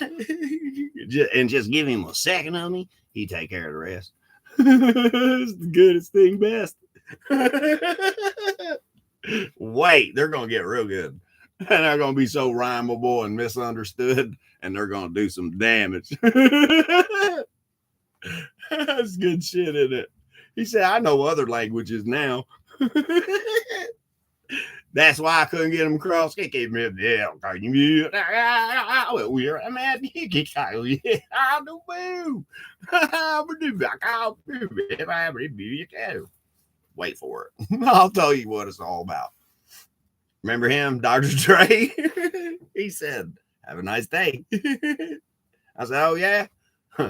And just give him a second of me. He take care of the rest. It's the goodest thing best. Wait, they're going to get real good. And they're going to be so rhymable and misunderstood. And they're going to do some damage. That's good shit, isn't it? He said, I know other languages now. That's why I couldn't get him across. Wait for it. I'll tell you what it's all about. Remember him, Dr. Dre? He said, have a nice day. I said, oh, yeah?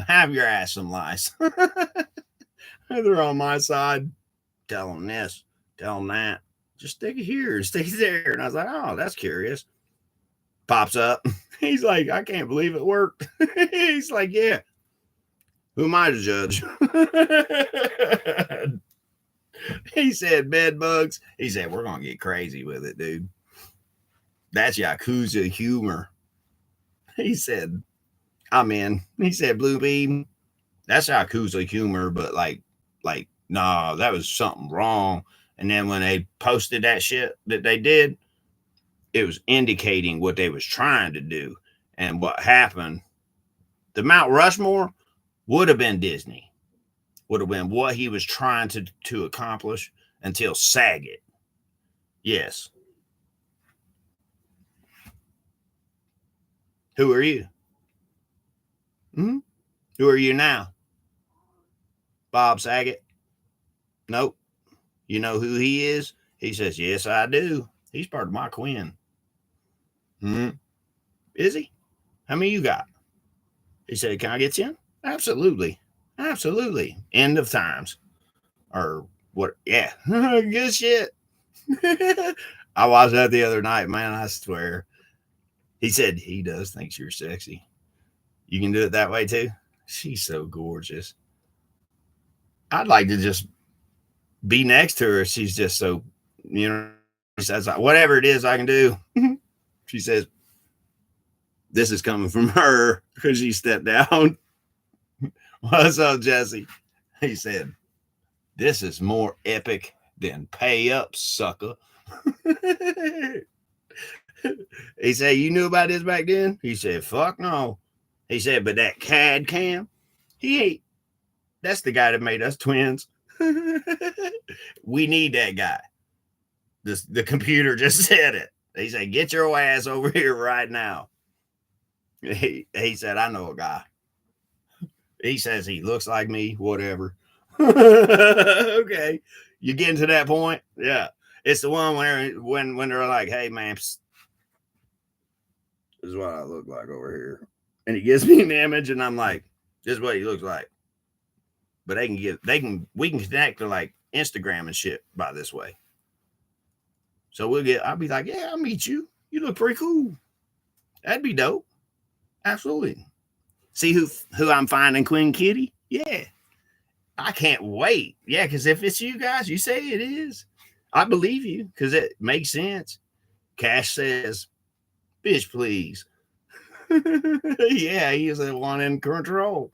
Have your ass some lice. They're on my side. Tell them this, tell them that. Just stick it here, stay there. And I was like, oh, that's curious. Pops up. He's like, I can't believe it worked. He's like, yeah. Who am I to judge? He said, bed bugs. He said, we're going to get crazy with it, dude. That's Yakuza humor. He said, I'm in. He said, Blue Beam. That's Yakuza humor, but like, nah, that was something wrong. And then when they posted that shit that they did, it was indicating what they was trying to do. And what happened, the Mount Rushmore would have been Disney. Would have been what he was trying to accomplish until Saget. Yes. Who are you? Hmm? Who are you now? Bob Saget? Nope. You know who he is? He says, yes, I do. He's part of my Quinn. Is he? How many you got? He said, can I get you in? Absolutely. Absolutely. End of times. Or what? Yeah. Good shit. I watched that the other night, man. I swear. He said he does thinks you're sexy. You can do it that way too. She's so gorgeous. I'd like to just be next to her. She's just so, you know, she says, whatever it is I can do. She says, this is coming from her because she stepped down. What's up, Jesse? He said, this is more epic than Pay Up, sucker. He said, you knew about this back then? He said, fuck no. He said, but that CAD cam, he ain't. That's the guy that made us twins. We need that guy. The computer just said it. He said, get your ass over here right now. He said, I know a guy. He says he looks like me, whatever. Okay. You getting to that point? Yeah. It's the one when they're like, hey, man, psst. This is what I look like over here. And he gives me an image, and I'm like, this is what he looks like. But we can connect to like Instagram and shit by this way. So I'll be like, yeah, I'll meet you. You look pretty cool. That'd be dope. Absolutely. See who I'm finding Queen Kitty? Yeah. I can't wait. Yeah, because if it's you guys, you say it is. I believe you because it makes sense. Cash says, bitch, please. Yeah, he is the one in control.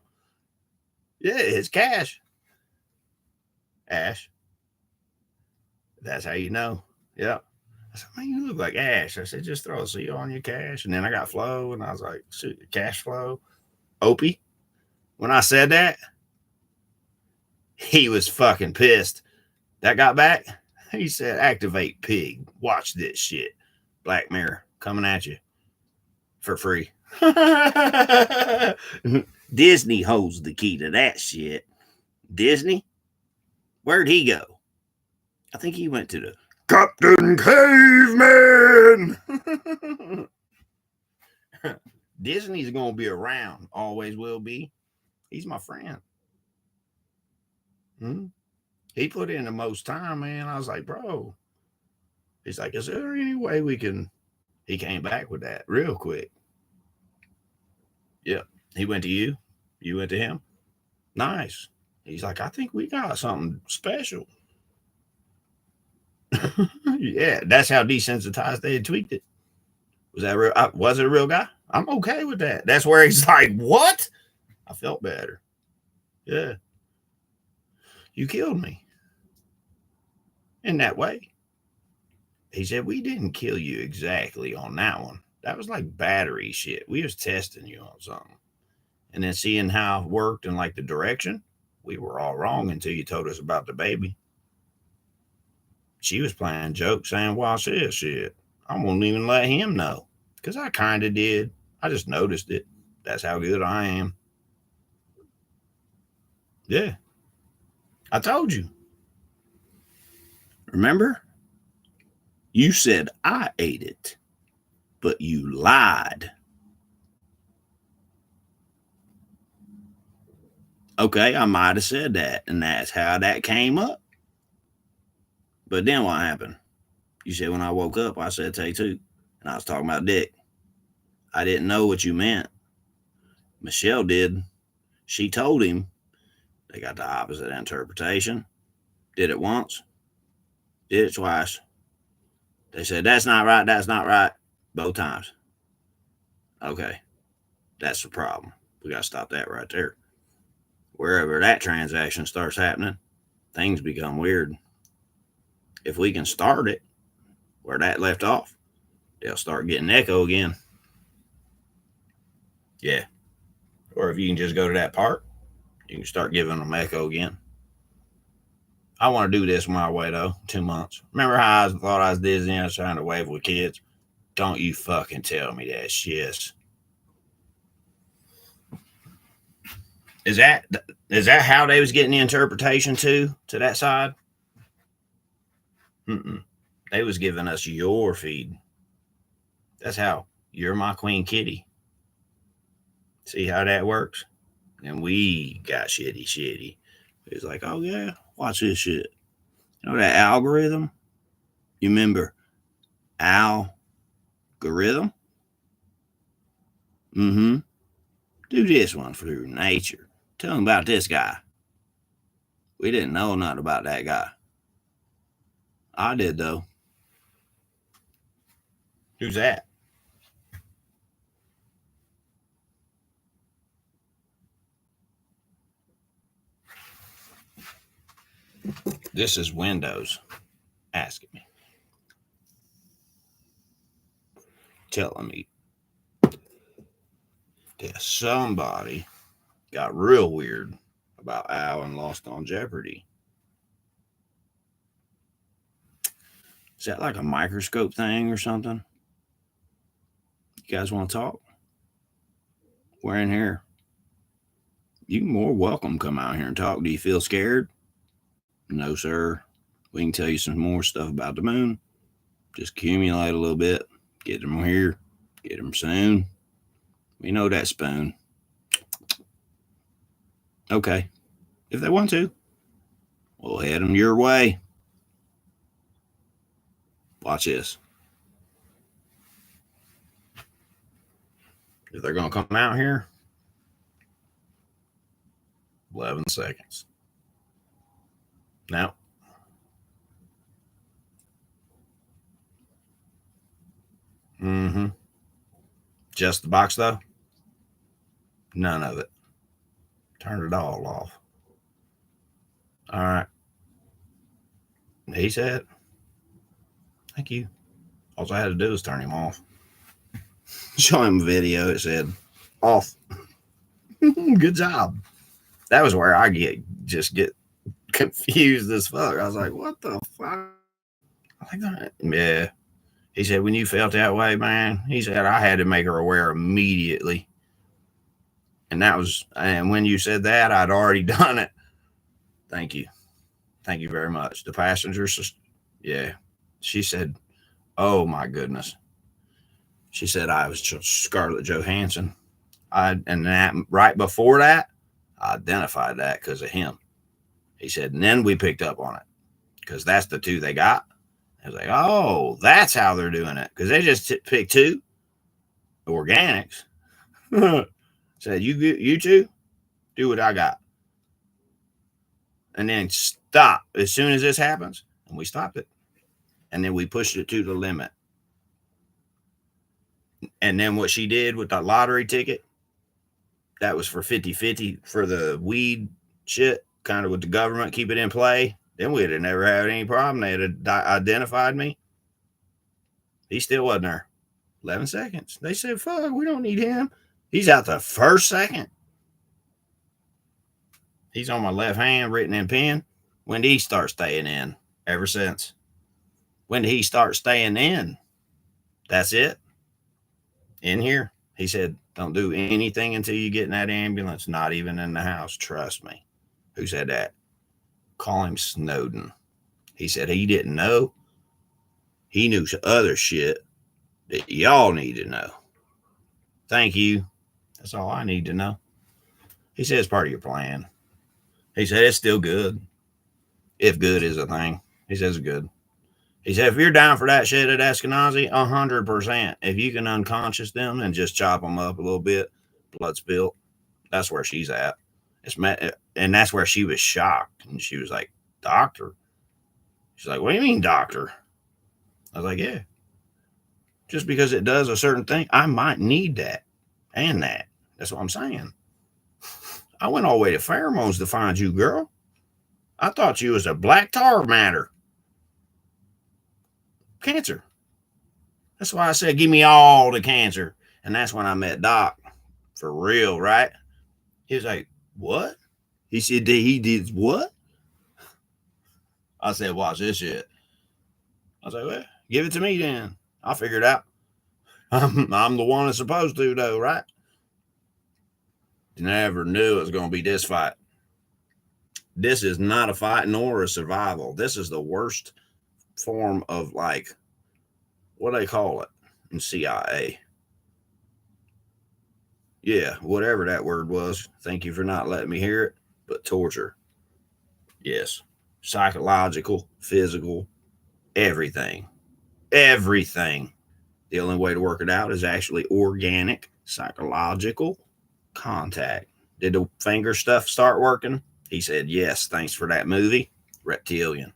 Yeah, it's Cash. Ash. That's how you know. Yep. I said, man, you look like Ash. I said, just throw a C on your Cash. And then I got Flo, and I was like, Cash Flow. Opie. When I said that, he was fucking pissed. That got back. He said, activate pig. Watch this shit. Black Mirror coming at you for free. Disney holds the key to that shit. Disney? Where'd he go? I think he went to the Captain Caveman. Disney's going to be around. Always will be. He's my friend. He put in the most time, man. I was like, bro. He's like, is there any way we can... He came back with that real quick. Yeah. He went to you. You went to him. Nice. He's like, I think we got something special. Yeah, that's how desensitized they had tweaked it. Was that real? Was it a real guy? I'm okay with that. That's where he's like, what? I felt better. Yeah. You killed me. In that way. He said, we didn't kill you exactly on that one. That was like battery shit. We was testing you on something. And then seeing how it worked and like the direction, we were all wrong until you told us about the baby. She was playing jokes saying, watch this shit. I won't even let him know. Because I kind of did. I just noticed it. That's how good I am. Yeah. I told you. Remember? You said I ate it, but you lied. Okay, I might have said that, and that's how that came up. But then what happened? You said when I woke up, I said take two, and I was talking about dick. I didn't know what you meant. Michelle did. She told him. They got the opposite interpretation. Did it once. Did it twice. They said, that's not right, that's not right. Both times. Okay. That's the problem. We got to stop that right there. Wherever that transaction starts happening, things become weird. If we can start it where that left off, they'll start getting echo again. Yeah. Or if you can just go to that part, you can start giving them echo again. I want to do this my way, though. 2 months. Remember how I thought I was Disney and I was trying to wave with kids? Don't you fucking tell me that shit. Is that how they was getting the interpretation to that side? They was giving us your feed. That's how. You're my Queen Kitty. See how that works? And we got shitty. It's like, oh yeah, watch this shit. You know that algorithm? You remember algorithm? Do this one through nature. Tell them about this guy. We didn't know nothing about that guy. I did, though. Who's that? This is Windows asking me. Telling me that somebody got real weird about Al and Lost on Jeopardy. Is that like a microscope thing or something? You guys want to talk? We're in here. You're more welcome to come out here and talk. Do you feel scared? No, sir. We can tell you some more stuff about the moon. Just accumulate a little bit. Get them here. Get them soon. We know that spoon. Okay. If they want to, we'll head them your way. Watch this. If they're going to come out here, 11 seconds. Now. Mm-hmm. Just the box, though? None of it. Turn it all off. All right. He said, thank you. All I had to do was turn him off. Show him a video. It said, off. Good job. That was where I get confused as fuck. I was like, what the fuck? Yeah. He said, when you felt that way, man, he said, I had to make her aware immediately. And when you said that, I'd already done it. Thank you. Thank you very much. The passengers, yeah. She said, oh my goodness. She said I was Scarlett Johansson. And that right before that, I identified that because of him. He said, and then we picked up on it because that's the two they got. I was like, oh, that's how they're doing it because they just picked two organics. Said, you two, do what I got. And then stop as soon as this happens. And we stopped it. And then we pushed it to the limit. And then what she did with the lottery ticket, that was for 50-50 for the weed shit, kind of with the government, keep it in play. Then we'd have never had any problem. They had identified me. He still wasn't there. 11 seconds. They said, fuck, we don't need him. He's out the first second. He's on my left hand, written in pen. When did he start staying in? Ever since. When did he start staying in? That's it. In here. He said, don't do anything until you get in that ambulance, not even in the house. Trust me. Who said that? Call him Snowden. He said he didn't know. He knew other shit that y'all need to know. Thank you. That's all I need to know. He said it's part of your plan. He said it's still good. If good is a thing. He says it's good. He said, if you're down for that shit at Eskenazi, 100%. If you can unconscious them and just chop them up a little bit, blood spill, that's where she's at. And that's where she was shocked. And she was like, doctor? She's like, what do you mean, doctor? I was like, yeah. Just because it does a certain thing, I might need that and that. That's what I'm saying. I went all the way to pheromones to find you, girl. I thought you was a black tar matter. Cancer. That's why I said, give me all the cancer. And that's when I met Doc. For real, right? He was like, what? He said, he did what? I said, watch this shit. I was like, well, give it to me then. I'll figure it out. I'm the one that's supposed to, though, right? Never knew it was going to be this fight. This is not a fight nor a survival. This is the worst form of, like, what do they call it in CIA? Yeah, whatever that word was. Thank you for not letting me hear it. But torture. Yes. Psychological, physical, everything. Everything. The only way to work it out is actually organic, psychological contact. Did the finger stuff start working? He said, yes, thanks for that movie. Reptilian.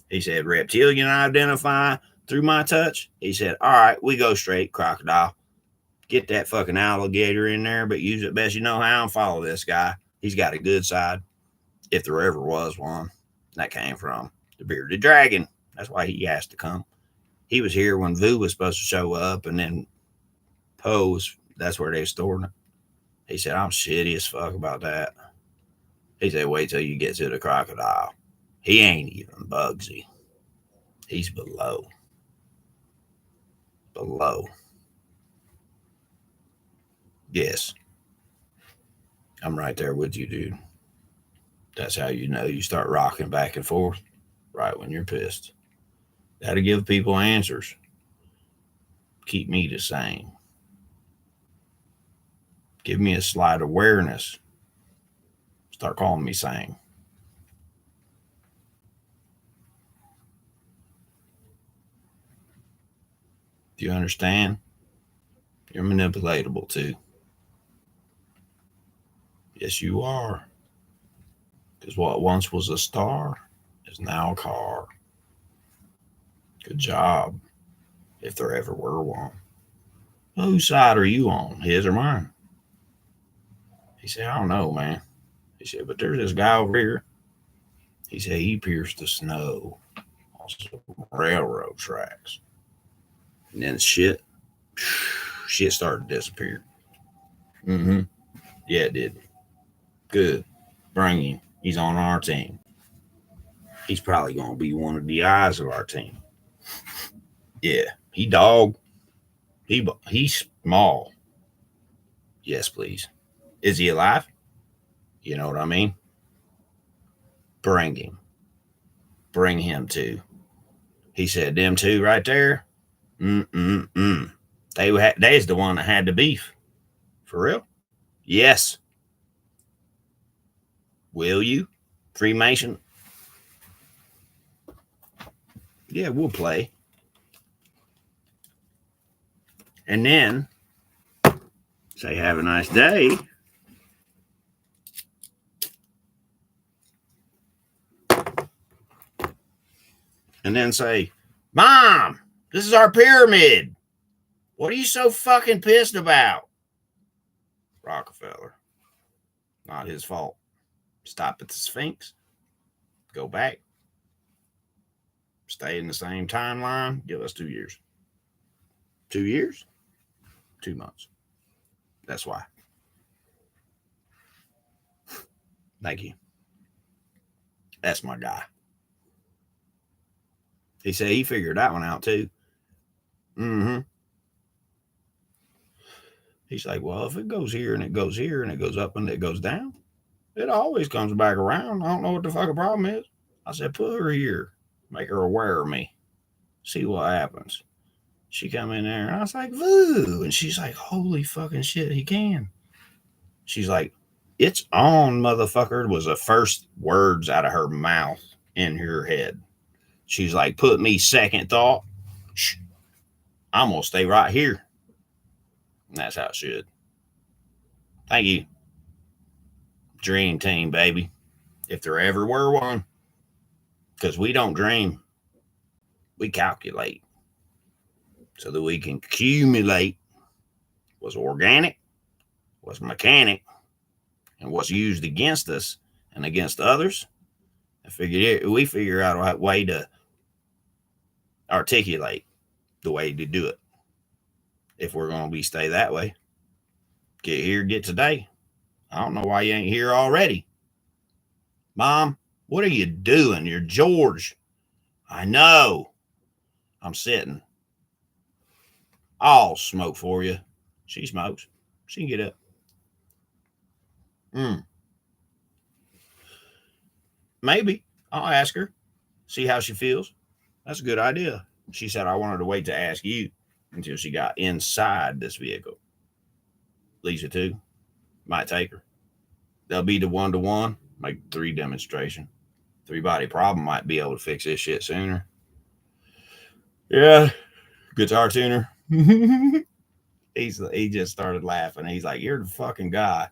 He said, reptilian identify through my touch. He said, all right, we go straight, crocodile. Get that fucking alligator in there, but use it best you know how and follow this guy. He's got a good side, if there ever was one. That came from the bearded dragon. That's why he asked to come. He was here when Vu was supposed to show up, and then Poe that's where they stored it. He said, I'm shitty as fuck about that. He said, wait till you get to the crocodile. He ain't even Bugsy. He's below. Below. Yes. I'm right there with you, dude. That's how you know you start rocking back and forth right when you're pissed. That'll give people answers. Keep me the same. Give me a slight awareness. Start calling me sane. Do you understand? You're manipulatable too. Yes, you are. Because what once was a star is now a car. Good job, if there ever were one. Whose side are you on, his or mine? He said, I don't know, man. He said, but there's this guy over here. He said he pierced the snow on some railroad tracks. And then shit started to disappear. Mm-hmm. Yeah, it did. Good. Bring him. He's on our team. He's probably going to be one of the eyes of our team. Yeah, he dog. He's small. Yes, please. Is he alive? You know what I mean? Bring him. Bring him too. He said, them two right there. They's the one that had the beef. For real? Yes. Will you? Freemason? Yeah, we'll play. And then say, have a nice day. And then say, Mom, this is our pyramid. What are you so fucking pissed about? Rockefeller. Not his fault. Stop at the Sphinx. Go back. Stay in the same timeline. Give us 2 years. 2 years? 2 months. That's why. Thank you. That's my guy. He said he figured that one out too. Mm-hmm. He's like, well, if it goes here and it goes here and it goes up and it goes down, it always comes back around. I don't know what the fucking problem is. I said, put her here. Make her aware of me. See what happens. She come in there and I was like, woo. And she's like, holy fucking shit, he can. She's like, it's on, motherfucker, was the first words out of her mouth in her head. She's like, put me second thought. Shh, I'm going to stay right here. And that's how it should. Thank you. Dream team, baby. If there ever were one. Because we don't dream. We calculate. So that we can accumulate what's organic, what's mechanic, and what's used against us and against others. We figure out a way to articulate the way to do it. If we're going to stay that way. Get here, get today. I don't know why you ain't here already. Mom, what are you doing? You're George. I know. I'm sitting. I'll smoke for you. She smokes. She can get up. Maybe. I'll ask her. See how she feels. That's a good idea. She said I wanted to wait to ask you until she got inside this vehicle. Lisa too. Might take her. They'll be the 1-to-1. Make 3 demonstration. 3-body problem might be able to fix this shit sooner. Yeah. Guitar tuner. He just started laughing. He's like, you're the fucking guy.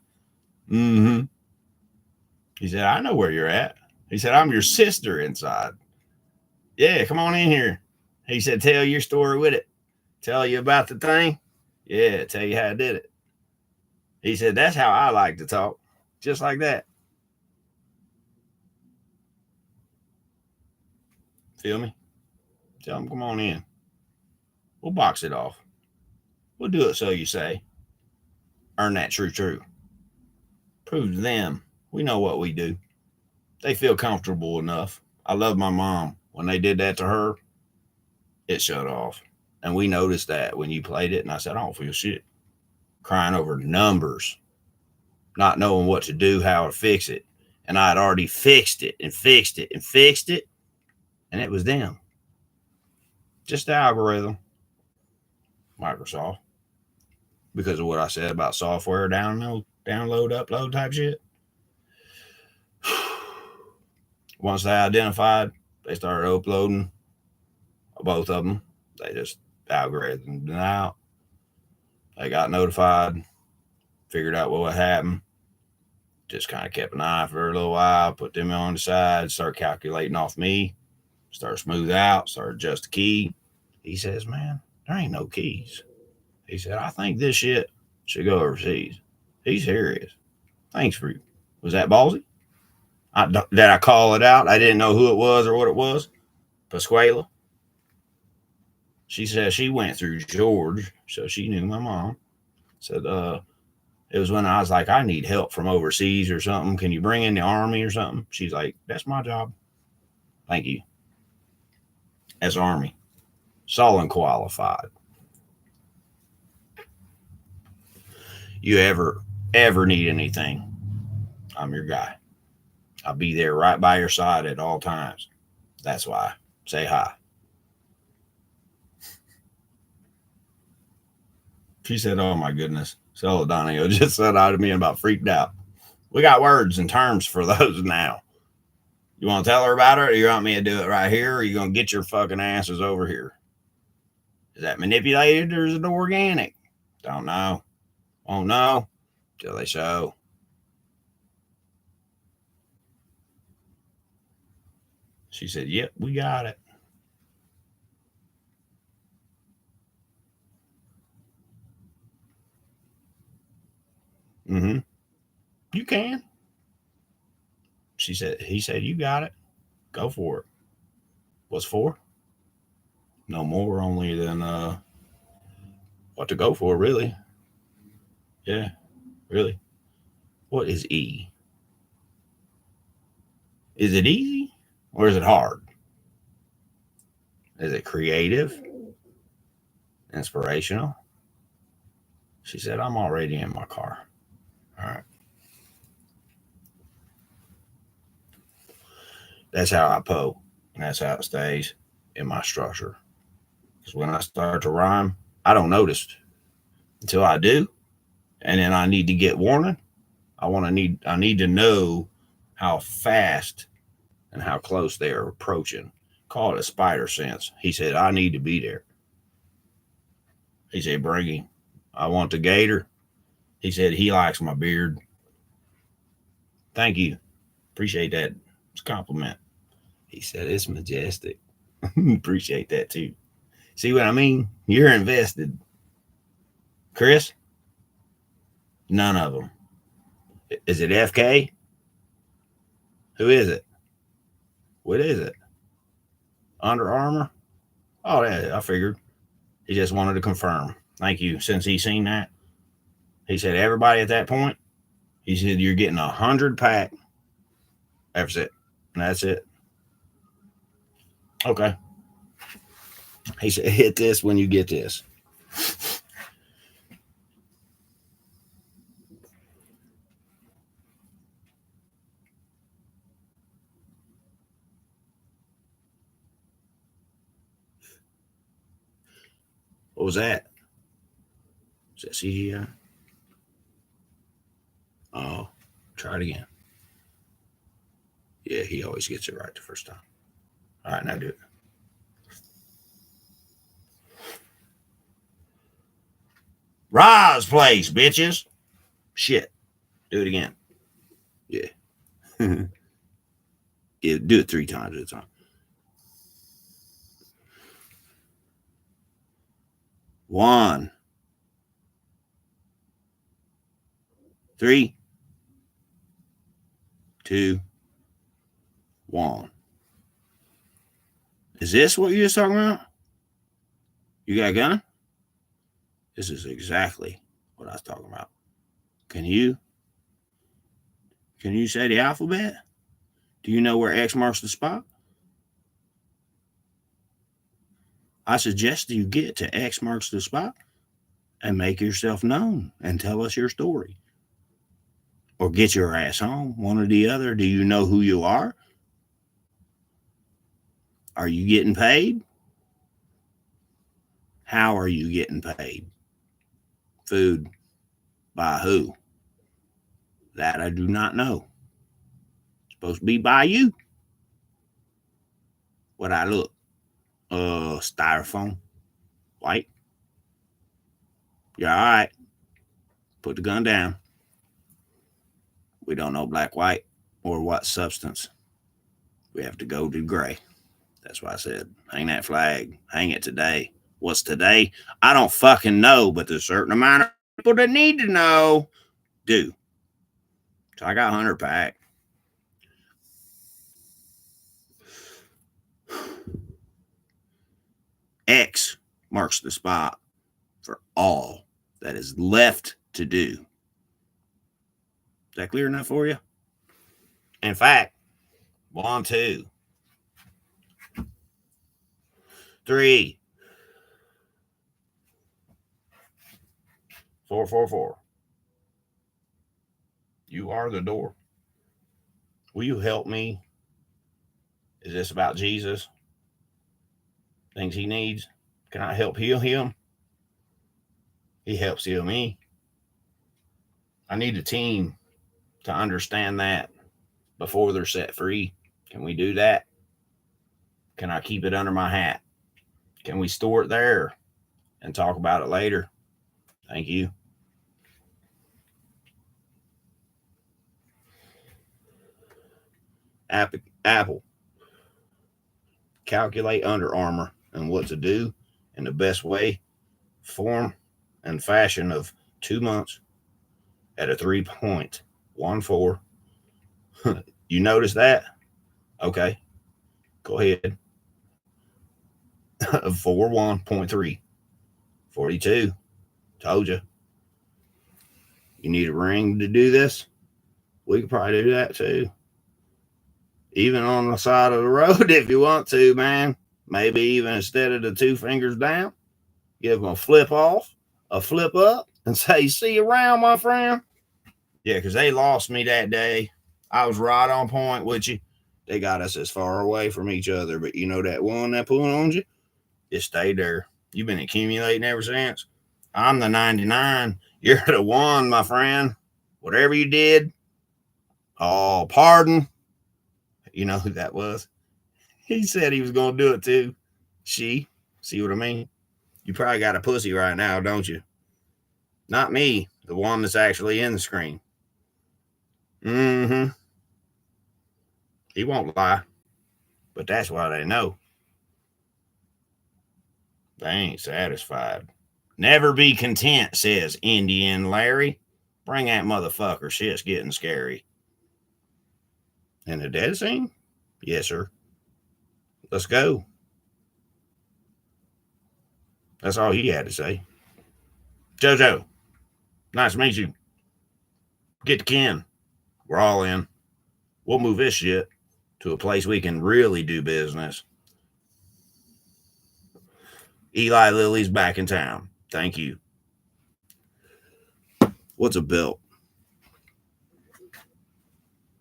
Mm-hmm. He said, I know where you're at. He said, I'm your sister inside. Yeah, come on in here. He said, tell your story with it. Tell you about the thing. Yeah, tell you how I did it. He said, that's how I like to talk. Just like that. Feel me? Tell him, come on in. We'll box it off. We'll do it so you say. Earn that true. Prove to them we know what we do. They feel comfortable enough. I love my mom. When they did that to her, it shut off. And we noticed that when you played it, and I said, I don't feel shit. Crying over numbers. Not knowing what to do, how to fix it. And I had already fixed it and fixed it and fixed it. And it was them. Just the algorithm. Microsoft. Because of what I said about software download, upload type shit. Once they identified, they started uploading both of them. They just algorithm been out. They got notified, figured out what happened. Just kind of kept an eye for a little while, put them on the side, start calculating off me, start smooth out, start adjust the key. He says, man, there ain't no keys. He said, I think this shit should go overseas. He's serious. Thanks for you. Was that ballsy? Did I call it out? I didn't know who it was or what it was. Pasquale. She said she went through George, so she knew my mom. Said, it was when I was like, I need help from overseas or something. Can you bring in the army or something? She's like, that's my job. Thank you. As Army. Solid qualified. You ever need anything, I'm your guy. I'll be there right by your side at all times. That's why. Say hi. She said, oh my goodness. So Donnie just said hi to me and about freaked out. We got words and terms for those now. You want to tell her about it, or you want me to do it right here, or are you going to get your fucking asses over here? Is that manipulated or is it organic? Don't know. Won't know till they show. She said, yep, we got it. Mm-hmm. You can. He said, you got it. Go for it. What's for? No more only than what to go for, really. Yeah, really. What is E? Is it easy or is it hard? Is it creative? Inspirational? She said, I'm already in my car. All right. That's how I poke, and that's how it stays in my structure. Because when I start to rhyme, I don't notice until I do, and then I need to get warning. I need to know how fast and how close they are approaching. Call it a spider sense. He said, I need to be there. He said, bring him. I want the gator. He said, he likes my beard. Thank you. Appreciate that. It's a compliment. He said, it's majestic. Appreciate that too. See what I mean? You're invested. Chris? None of them. Is it FK? Who is it? What is it? Under Armour? Oh, yeah, I figured. He just wanted to confirm. Thank you. Since he's seen that, he said, everybody at that point, he said, you're getting 100 pack. That's it. That's it. Okay. He said, hit this when you get this. What was that? Is that CGI? Oh, try it again. Yeah, he always gets it right the first time. All right, now do it. Rise place, bitches. Shit. Do it again. Yeah. Yeah, do it 3 times at a time. 1, 3, 2, 1. Is this what you was talking about? You got a gun? This is exactly what I was talking about. Can you say the alphabet? Do you know where X marks the spot? I suggest you get to X marks the spot and make yourself known and tell us your story. Or get your ass home, one or the other. Do you know who you are? Are you getting paid? How are you getting paid? Food. By who? That I do not know. Supposed to be by you. What I look? Styrofoam. White, you're all right. Put the gun down. We don't know black, white, or what substance. We have to go to gray. That's why I said, hang that flag. Hang it today. What's today? I don't fucking know, but there's a certain amount of people that need to know do. So I got 100 pack. X marks the spot for all that is left to do. Is that clear enough for you? In fact, 1, 2, 3, 4, 4, 4. You are the door. Will you help me? Is this about Jesus? Things he needs? Can I help heal him? He helps heal me. I need a team to understand that before they're set free. Can we do that? Can I keep it under my hat? Can we store it there and talk about it later? Thank you. Apple. Calculate Under Armour and what to do in the best way, form, and fashion of 2 months at a 3.14. You notice that? Okay. Go ahead. 41.3. 42. Told you. You need a ring to do this? We could probably do that too. Even on the side of the road if you want to, man. Maybe even instead of the 2 fingers down, give them a flip off, a flip up, and say, see you around, my friend. Yeah, because they lost me that day. I was right on point with you. They got us as far away from each other. But you know that one that pulled on you? It stayed there. You've been accumulating ever since. I'm the 99. You're the 1, my friend. Whatever you did, oh, pardon. You know who that was? He said he was going to do it too. She. See what I mean? You probably got a pussy right now, don't you? Not me. The one that's actually in the screen. Mm-hmm. He won't lie. But that's why they know. They ain't satisfied. Never be content, says Indian Larry. Bring that motherfucker. Shit's getting scary. In the dead scene? Yes, sir. Let's go. That's all he had to say. Jojo, nice to meet you. Get to Ken. We're all in. We'll move this shit to a place we can really do business. Eli Lilly's back in town. Thank you. What's a belt?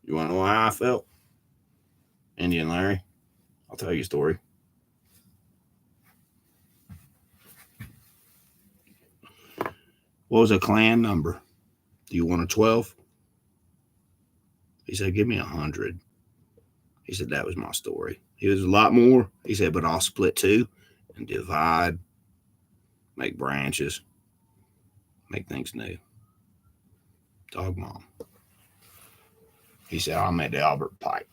You want to know how I felt? Indian Larry, I'll tell you a story. What was a clan number? Do you want a 12? He said, give me 100. He said, that was my story. He was a lot more. He said, but I'll split 2 and divide, make branches, make things new. Dog mom. He said, I made the Albert Pike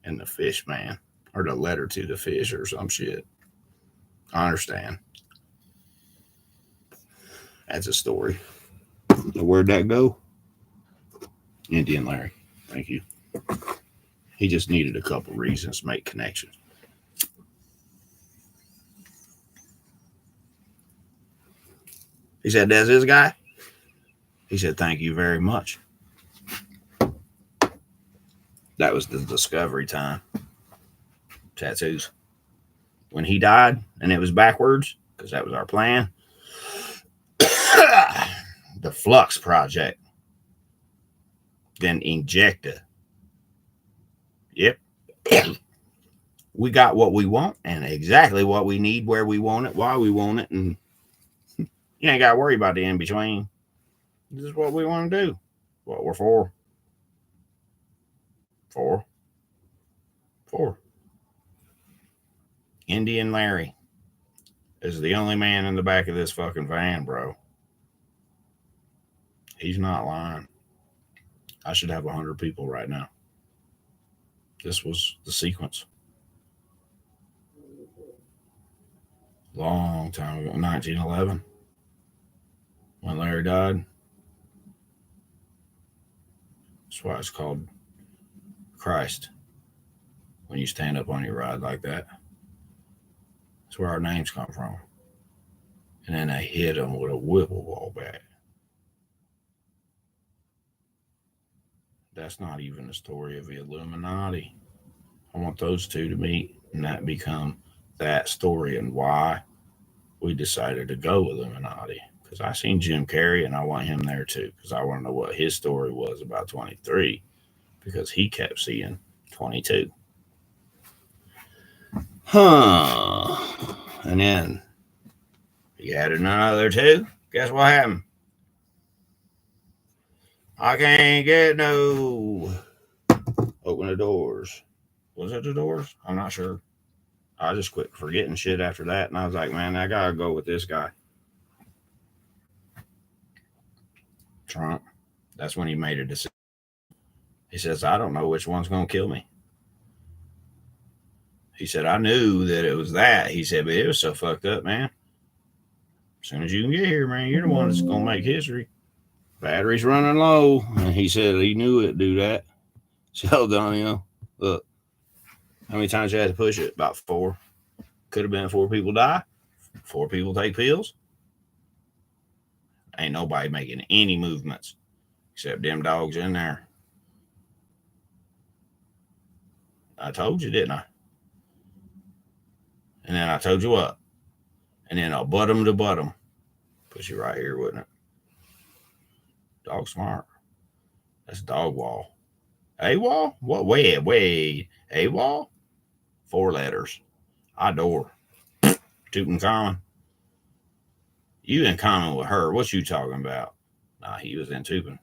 and the fish man, or the letter to the fish or some shit. I understand. That's a story. Where'd that go? Indian Larry. Thank you. He just needed a couple reasons to make connections. He said, that's this guy? He said, thank you very much. That was the discovery time. Tattoos. When he died and it was backwards, because that was our plan, the Flux Project, then Injecta. Yep. We got what we want and exactly what we need, where we want it, why we want it, and you ain't got to worry about the in between. This is what we want to do. What we're for. 4. Indian Larry. is the only man in the back of this fucking van, bro. He's not lying. I should have 100 people right now. This was the sequence. Long time ago, 1911, when Larry died. That's why it's called Christ. When you stand up on your ride like that, that's where our names come from. And then they hit him with a whipple ball bat. That's not even the story of the Illuminati. I want those two to meet and that become that story and why we decided to go Illuminati. Because I seen Jim Carrey and I want him there too. Because I want to know what his story was about 23. Because he kept seeing 22. Huh. And then he added another two. Guess what happened? I can't get no. Open the doors. Was it the doors? I'm not sure. I just quit forgetting shit after that. And I was like, man, I got to go with this guy. Trump. That's when he made a decision. He says, I don't know which one's going to kill me. He said, I knew that it was that. He said, but it was so fucked up, man. As soon as you can get here, man, you're the one that's going to make history. Battery's running low. And he said he knew it'd do that. So, Daniel, look, how many times you had to push it? About 4. Could have been 4 people die. 4 people take pills. Ain't nobody making any movements except them dogs in there. I told you, didn't I? And then I told you what? And then I'll butt 'em to butt 'em. Put you right here, wouldn't it? Dog smart. That's dog wall. A-wall? What? Wait. A-wall? 4 letters. I-door. Tutankhamun. You in common with her. What you talking about? Nah, he was in Tupin.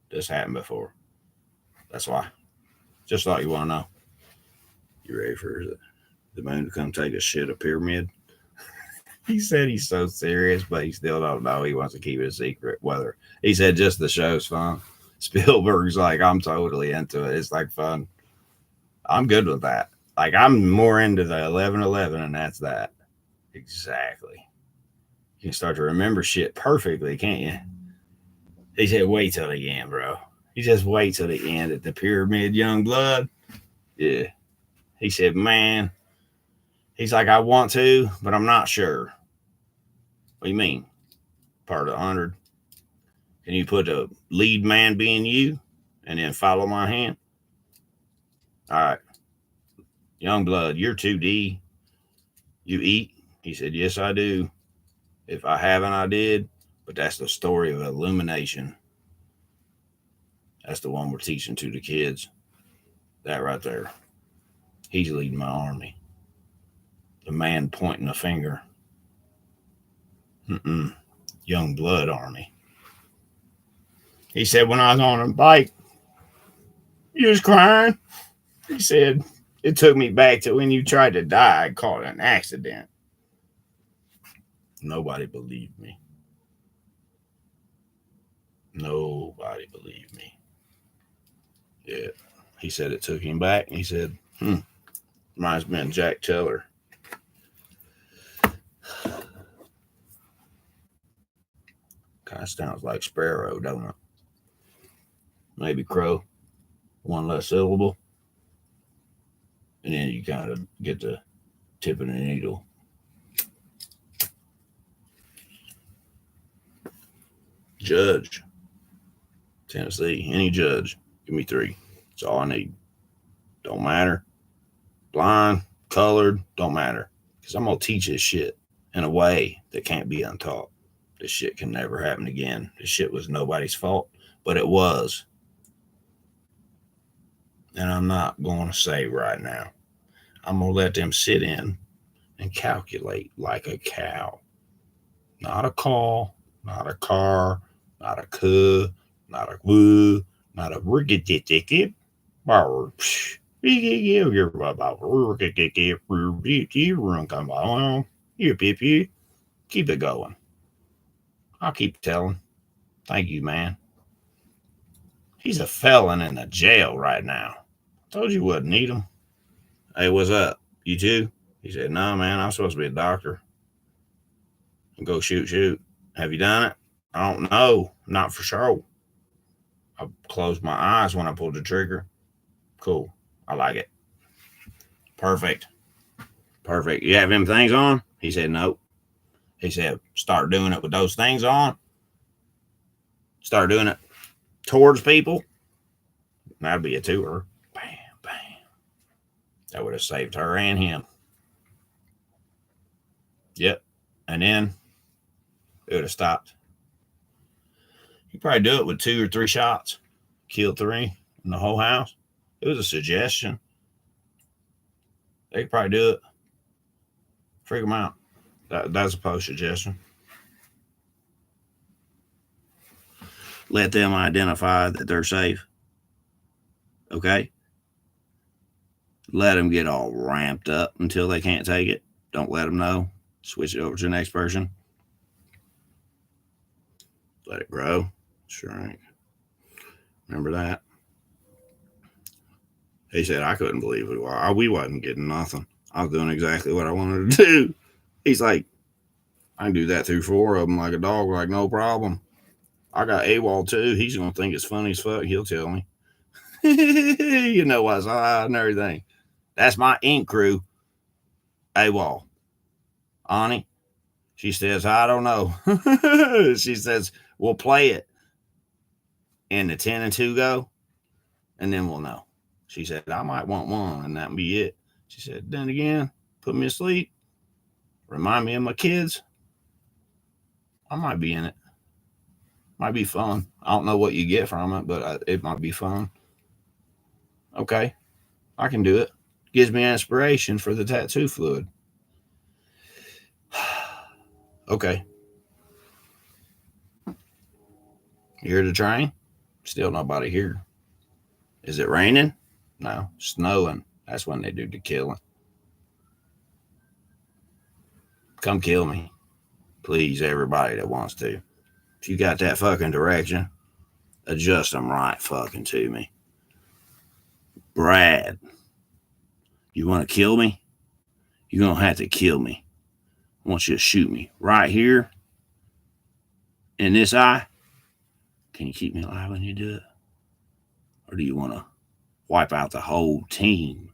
This happened before. That's why. Just thought you want to know. You ready for the moon to come take a shit a pyramid? He said he's so serious, but he still don't know. He wants to keep it a secret. Whether he said just the show's fun. Spielberg's like, I'm totally into it. It's like fun. I'm good with that. Like, I'm more into the 11/11, and that's that. Exactly. You can start to remember shit perfectly, can't you? He said, wait till the end, bro. You just wait till the end at the pyramid, young blood. Yeah. He said, man. He's like, I want to, but I'm not sure. What do you mean? Part of 100? Can you put a lead man being you and then follow my hand? All right. Young blood, you're 2D. You eat? He said, yes, I do. If I haven't, I did. But that's the story of illumination. That's the one we're teaching to the kids. That right there. He's leading my army. The man pointing a finger. Young blood army. He said, when I was on a bike, you was crying. He said, it took me back to when you tried to die. I called it an accident. Nobody believed me. Nobody believed me. Yeah. He said it took him back. He said, reminds me of Jack Teller. Kind of sounds like sparrow, don't it? Maybe crow. One less syllable. And then you kind of get the tip of the needle. Judge. Tennessee. Any judge. Give me 3. That's all I need. Don't matter. Blind, colored, don't matter. Because I'm going to teach this shit in a way that can't be untaught. This shit can never happen again. This shit was nobody's fault, but it was. And I'm not going to say right now. I'm going to let them sit in and calculate like a cow. Not a call, not a car, not a cuh, not a woo, not a rickety ticket. Keep it going. I'll keep telling. Thank you, man. He's a felon in the jail right now. Told you wouldn't need him. Hey, what's up? You too? He said, no, man, I'm supposed to be a doctor. Go shoot. Have you done it? I don't know. Not for sure. I closed my eyes when I pulled the trigger. Cool. I like it. Perfect. You have them things on? He said, nope. He said, start doing it with those things on. Start doing it towards people. That'd be a tour. Bam, bam. That would have saved her and him. Yep. And then it would have stopped. You probably do it with 2 or 3 shots. Kill 3 in the whole house. It was a suggestion. They could probably do it. Freak them out. That's a post suggestion. Let them identify that they're safe. Okay? Let them get all ramped up until they can't take it. Don't let them know. Switch it over to the next person. Let it grow. Shrink. Remember that? He said, I couldn't believe it. We wasn't getting nothing. I was doing exactly what I wanted to do. He's like, I can do that through 4 of them like a dog, like no problem. I got AWOL too. He's going to think it's funny as fuck. He'll tell me. You know what's and everything. That's my ink crew. AWOL. Ani, she says, I don't know. She says, we'll play it. And the 10 and 2 go, and then we'll know. She said, I might want 1, and that'll be it. She said, then again, put me asleep. Remind me of my kids. I might be in it. Might be fun. I don't know what you get from it, but it might be fun. Okay, I can do it. Gives me inspiration for the tattoo fluid. Okay. You hear the train? Still nobody here. Is it raining? No, snowing. That's when they do the killing. Come kill me. Please, everybody that wants to. If you got that fucking direction, adjust them right fucking to me. Brad, you want to kill me? You're going to have to kill me. I want you to shoot me right here in this eye. Can you keep me alive when you do it? Or do you want to wipe out the whole team?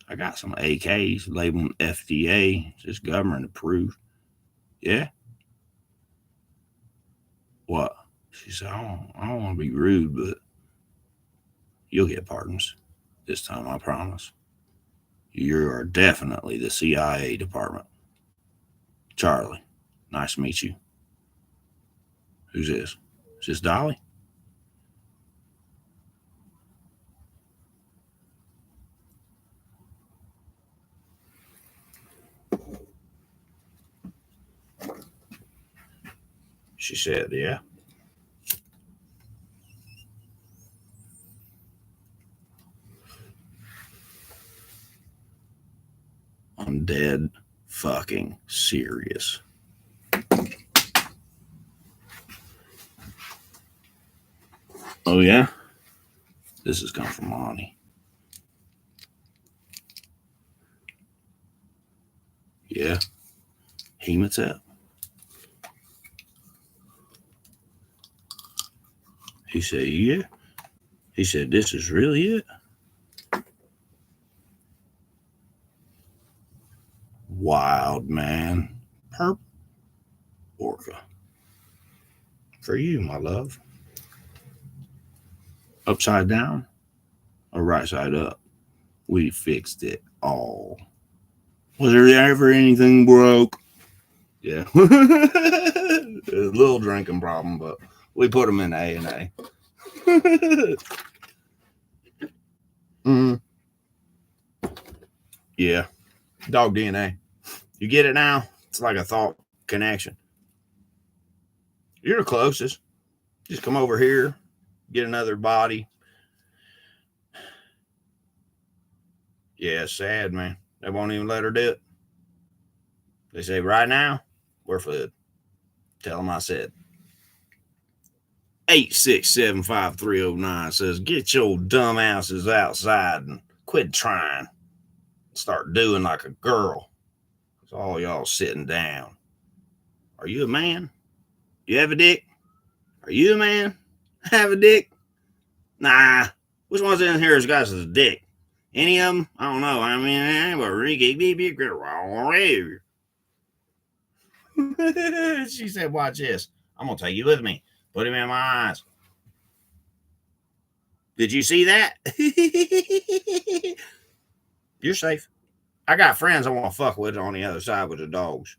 I got some AKs labeled FDA, just government approved. Yeah? What? She said, I don't want to be rude, but you'll get pardons this time, I promise. You are definitely the CIA department. Charlie, nice to meet you. Who's this? Is this Dolly? She said, yeah. I'm dead fucking serious. Oh, yeah? This has come from Ani. Yeah. Hematep. He said, yeah. He said, this is really it. Wild man. Purple orca. For you, my love. Upside down or right side up? We fixed it all. Was there ever anything broke? Yeah. A little drinking problem, but we put them in A&A. Mm-hmm. Yeah. Dog DNA. You get it now? It's like a thought connection. You're the closest. Just come over here, get another body. Yeah, it's sad, man. They won't even let her do it. They say, right now, we're fluid. Tell him I said. 8675309 says, get your dumb asses outside and quit trying. Start doing like a girl. It's all y'all sitting down. Are you a man? You have a dick? Are you a man? Have a dick? Nah. Which one's in here has got a dick? Any of them? I don't know. I mean, but Ricky, she said, watch this. I'm going to take you with me. Put him in my eyes. Did you see that? You're safe. I got friends I want to fuck with on the other side with the dogs.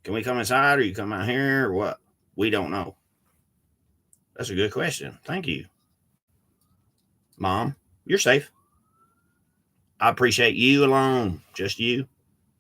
Can we come inside or you come out here or what? We don't know. That's a good question. Thank you. Mom, you're safe. I appreciate you alone. Just you.